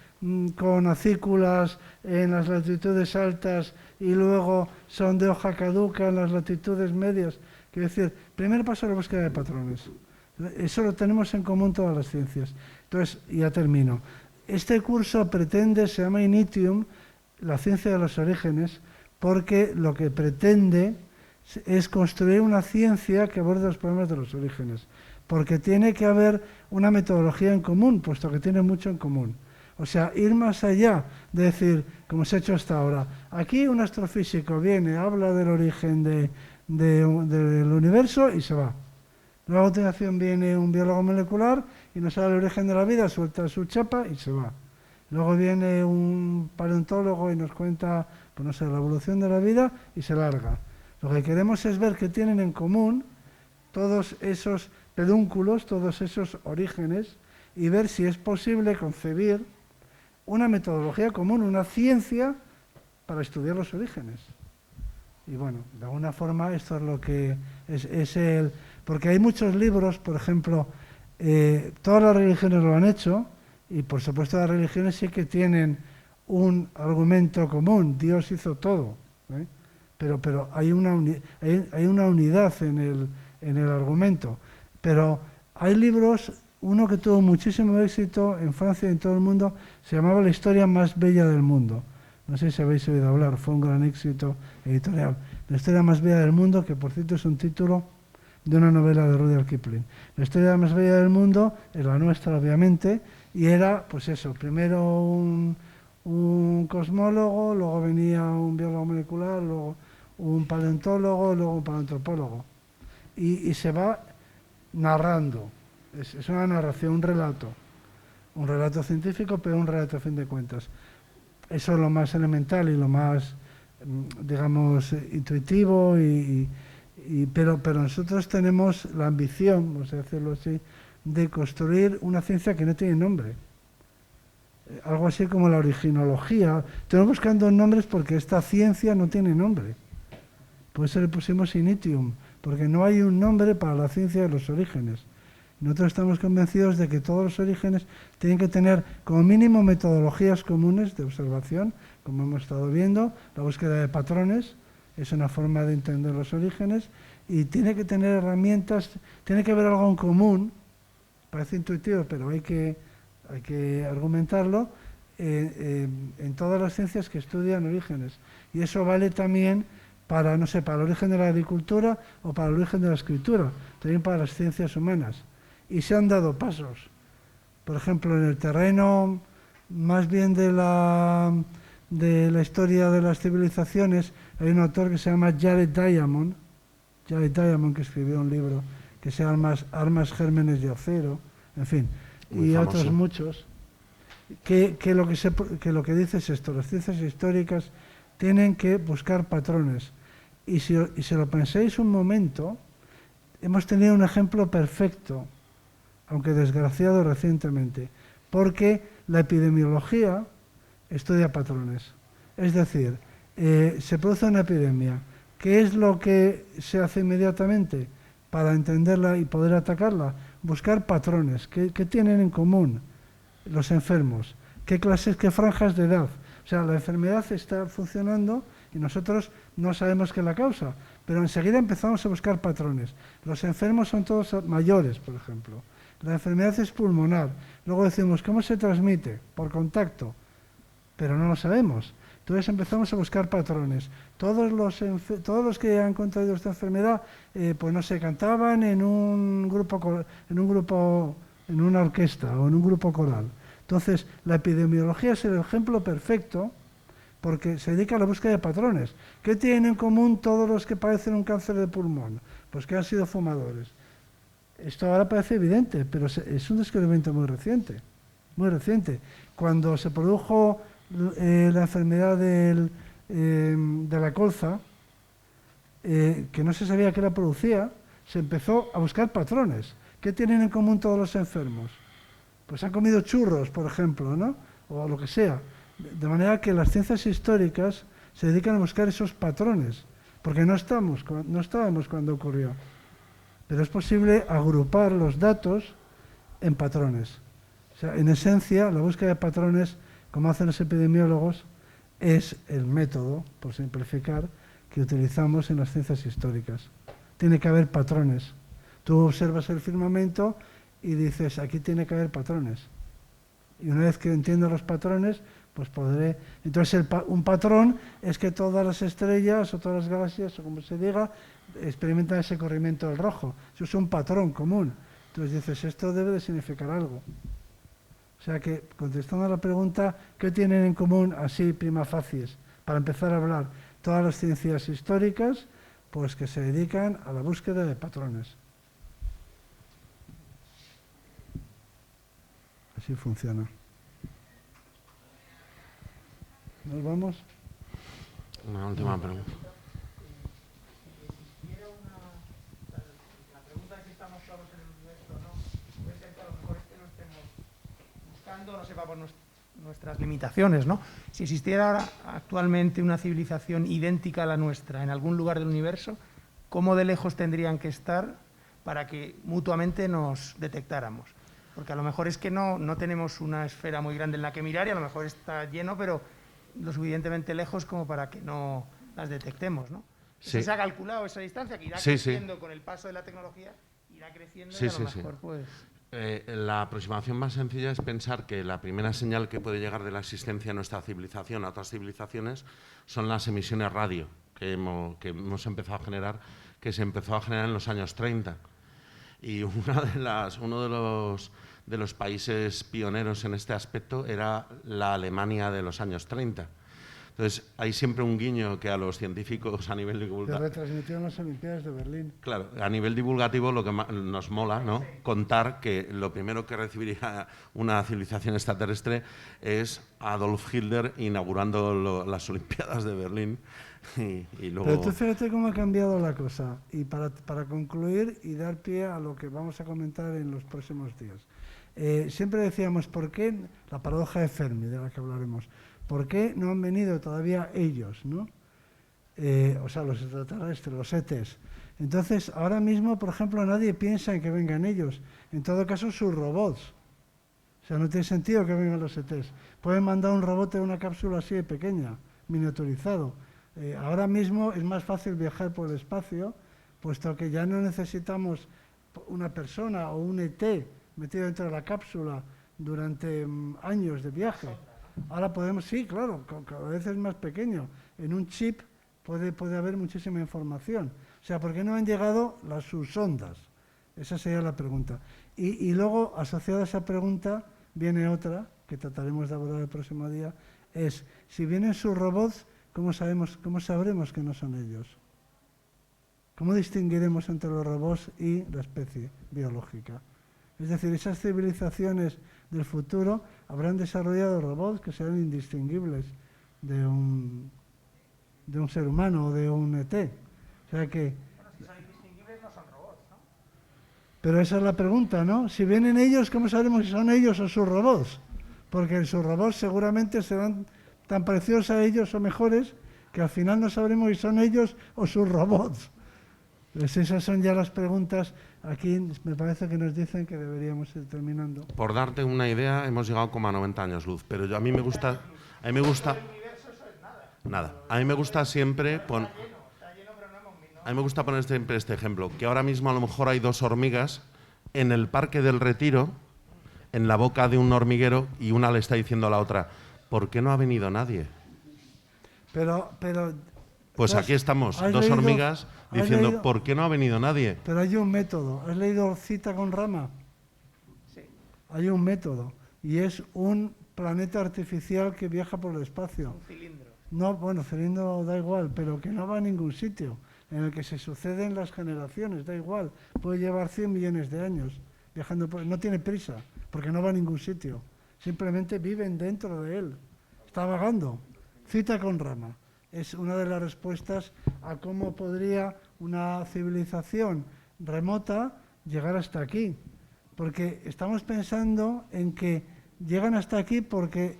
S2: con acículas en las latitudes altas y luego son de hoja caduca en las latitudes medias? Quiero decir, primer paso es la búsqueda de patrones. Eso lo tenemos en común todas las ciencias. Entonces, ya termino. Este curso se llama Initium, la ciencia de los orígenes, porque lo que pretende es construir una ciencia que aborde los problemas de los orígenes. Porque tiene que haber una metodología en común, puesto que tiene mucho en común. O sea, ir más allá de decir, como se ha hecho hasta ahora, aquí un astrofísico viene, habla del origen del universo y se va. Luego a continuación viene un biólogo molecular y nos habla del origen de la vida, suelta su chapa y se va. Luego viene un paleontólogo y nos cuenta, pues no sé, la evolución de la vida y se larga. Lo que queremos es ver qué tienen en común todos esos pedúnculos, todos esos orígenes, y ver si es posible concebir una metodología común, una ciencia para estudiar los orígenes. Y bueno, de alguna forma esto es lo que es el... Porque hay muchos libros, por ejemplo, todas las religiones lo han hecho, y por supuesto las religiones sí que tienen un argumento común, Dios hizo todo, ¿eh? Pero hay una unidad en el argumento. Pero hay libros, uno que tuvo muchísimo éxito en Francia y en todo el mundo, se llamaba La historia más bella del mundo. No sé si habéis oído hablar, fue un gran éxito editorial. La historia más bella del mundo, que por cierto es un título de una novela de Rudyard Kipling. La historia más bella del mundo es la nuestra, obviamente, y era, pues eso, primero un cosmólogo, luego venía un biólogo molecular, luego un paleontólogo, luego un paleoantropólogo. Y se va narrando. Es una narración, un relato científico, pero un relato a fin de cuentas. Eso es lo más elemental y lo más, digamos, intuitivo, pero nosotros tenemos la ambición, vamos a decirlo así, de construir una ciencia que no tiene nombre. Algo así como la originología. Estamos buscando nombres porque esta ciencia no tiene nombre. Por eso le pusimos Initium, porque no hay un nombre para la ciencia de los orígenes. Nosotros estamos convencidos de que todos los orígenes tienen que tener como mínimo metodologías comunes de observación, como hemos estado viendo, la búsqueda de patrones es una forma de entender los orígenes, y tiene que tener herramientas, tiene que haber algo en común, parece intuitivo, pero hay que argumentarlo, en todas las ciencias que estudian orígenes. Y eso vale también para, no sé, para el origen de la agricultura o para el origen de la escritura, también para las ciencias humanas. Y se han dado pasos. Por ejemplo, en el terreno más bien de la historia de las civilizaciones, hay un autor que se llama Jared Diamond, que escribió un libro que se llama Armas, Gérmenes y Acero, en fin, muy y famoso. Otros muchos, que lo que dice es esto: las ciencias históricas tienen que buscar patrones. Y si lo pensáis un momento, hemos tenido un ejemplo perfecto, aunque desgraciado recientemente, porque la epidemiología estudia patrones. Es decir, se produce una epidemia. ¿Qué es lo que se hace inmediatamente para entenderla y poder atacarla? Buscar patrones. ¿Qué tienen en común los enfermos? ¿Qué clases, qué franjas de edad? O sea, la enfermedad está funcionando y nosotros no sabemos qué es la causa, pero enseguida empezamos a buscar patrones. Los enfermos son todos mayores, por ejemplo. La enfermedad es pulmonar. Luego decimos, ¿cómo se transmite? Por contacto. Pero no lo sabemos. Entonces empezamos a buscar patrones. Todos los que han contraído esta enfermedad, pues no sé, cantaban en un grupo, en una orquesta o en un grupo coral. Entonces, la epidemiología es el ejemplo perfecto porque se dedica a la búsqueda de patrones. ¿Qué tienen en común todos los que padecen un cáncer de pulmón? Pues que han sido fumadores. Esto ahora parece evidente, pero es un descubrimiento muy reciente. Muy reciente. Cuando se produjo la enfermedad de la colza, que no se sabía qué la producía, se empezó a buscar patrones. ¿Qué tienen en común todos los enfermos? Pues han comido churros, por ejemplo, ¿no? O lo que sea. De manera que las ciencias históricas se dedican a buscar esos patrones, porque no estábamos cuando ocurrió. Pero es posible agrupar los datos en patrones. O sea, en esencia, la búsqueda de patrones, como hacen los epidemiólogos, es el método, por simplificar, que utilizamos en las ciencias históricas. Tiene que haber patrones. Tú observas el firmamento y dices, aquí tiene que haber patrones. Y una vez que entiendo los patrones, pues podré... Entonces, un patrón es que todas las estrellas o todas las galaxias, o como se diga, experimentan ese corrimiento del rojo. Eso es un patrón común. Entonces dices, esto debe de significar algo. O sea que, contestando a la pregunta, ¿qué tienen en común, así prima facies, para empezar a hablar? Todas las ciencias históricas, pues que se dedican a la búsqueda de patrones. Así funciona. ¿Nos vamos?
S1: Una última pregunta.
S11: Si existiera la pregunta de si estamos solos en el universo o no, puede ser que a lo mejor no estemos buscando, no sepa por
S12: nuestras limitaciones, ¿no? Si existiera ahora actualmente una civilización idéntica a la nuestra en algún lugar del universo, ¿cómo de lejos tendrían que estar para que mutuamente nos detectáramos? Porque a lo mejor es que no tenemos una esfera muy grande en la que mirar y a lo mejor está lleno, pero lo suficientemente lejos como para que no las detectemos, ¿no?
S1: Sí.
S12: Se ha calculado esa distancia que irá creciendo con el paso de la tecnología, irá creciendo y a lo mejor pues...
S1: La aproximación más sencilla es pensar que la primera señal que puede llegar de la existencia de nuestra civilización a otras civilizaciones son las emisiones radio que hemos empezado a generar, que se empezó a generar en los años 30. Y uno de los países pioneros en este aspecto era la Alemania de los años 30. Entonces, hay siempre un guiño que a los científicos a nivel divulgativo...
S2: Que retransmitieron las Olimpiadas de Berlín.
S1: Claro, a nivel divulgativo lo que nos mola, ¿no? Contar que lo primero que recibiría una civilización extraterrestre es Adolf Hitler inaugurando las Olimpiadas de Berlín. Y luego...
S2: Pero tú fíjate cómo ha cambiado la cosa. Y para concluir y dar pie a lo que vamos a comentar en los próximos días. Siempre decíamos, ¿por qué? La paradoja de Fermi, de la que hablaremos. ¿Por qué no han venido todavía ellos, ¿no? O sea, los extraterrestres, los ETs. Entonces, ahora mismo, por ejemplo, nadie piensa en que vengan ellos. En todo caso, sus robots. O sea, no tiene sentido que vengan los ETs. Pueden mandar un robot en una cápsula así de pequeña, miniaturizado. Ahora mismo es más fácil viajar por el espacio, puesto que ya no necesitamos una persona o un ET metido dentro de la cápsula durante años de viaje. Ahora podemos, sí, claro, cada vez es más pequeño. En un chip puede haber muchísima información. O sea, ¿por qué no han llegado sus sondas? Esa sería la pregunta. Y luego, asociada a esa pregunta, viene otra, que trataremos de abordar el próximo día, es, si vienen sus robots, ¿cómo sabremos que no son ellos? ¿Cómo distinguiremos entre los robots y la especie biológica? Es decir, esas civilizaciones del futuro habrán desarrollado robots que serán indistinguibles de un ser humano o de un ET. O sea que...
S12: Bueno, si son indistinguibles no son robots, ¿no?
S2: Pero esa es la pregunta, ¿no? Si vienen ellos, ¿cómo sabremos si son ellos o sus robots? Porque sus robots seguramente serán tan parecidos a ellos o mejores que al final no sabremos si son ellos o sus robots. Pues esas son ya las preguntas. Aquí me parece que nos dicen que deberíamos ir terminando.
S1: Por darte una idea, hemos llegado como a 90 años luz, pero a mí me gusta nada. A mí me gusta siempre poner siempre este ejemplo, que ahora mismo a lo mejor hay 2 hormigas en el Parque del Retiro, en la boca de un hormiguero, y una le está diciendo a la otra, ¿por qué no ha venido nadie?
S2: Pero
S1: pues aquí estamos, 2 hormigas diciendo, ¿por qué no ha venido nadie?
S2: Pero hay un método. ¿Has leído Cita con Rama?
S12: Sí.
S2: Hay un método, y es un planeta artificial que viaja por el espacio.
S12: Un cilindro.
S2: No, bueno, cilindro da igual, pero que no va a ningún sitio, en el que se suceden las generaciones, da igual. Puede llevar 100 millones de años viajando, no tiene prisa, porque no va a ningún sitio. Simplemente viven dentro de él. Está vagando. Cita con Rama. Es una de las respuestas a cómo podría una civilización remota llegar hasta aquí. Porque estamos pensando en que llegan hasta aquí porque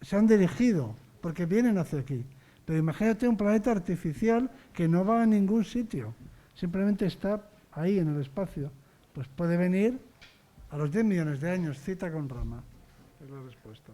S2: se han dirigido, porque vienen hacia aquí. Pero imagínate un planeta artificial que no va a ningún sitio, simplemente está ahí en el espacio. Pues puede venir a los 10 millones de años, Cita con Rama. Es la respuesta.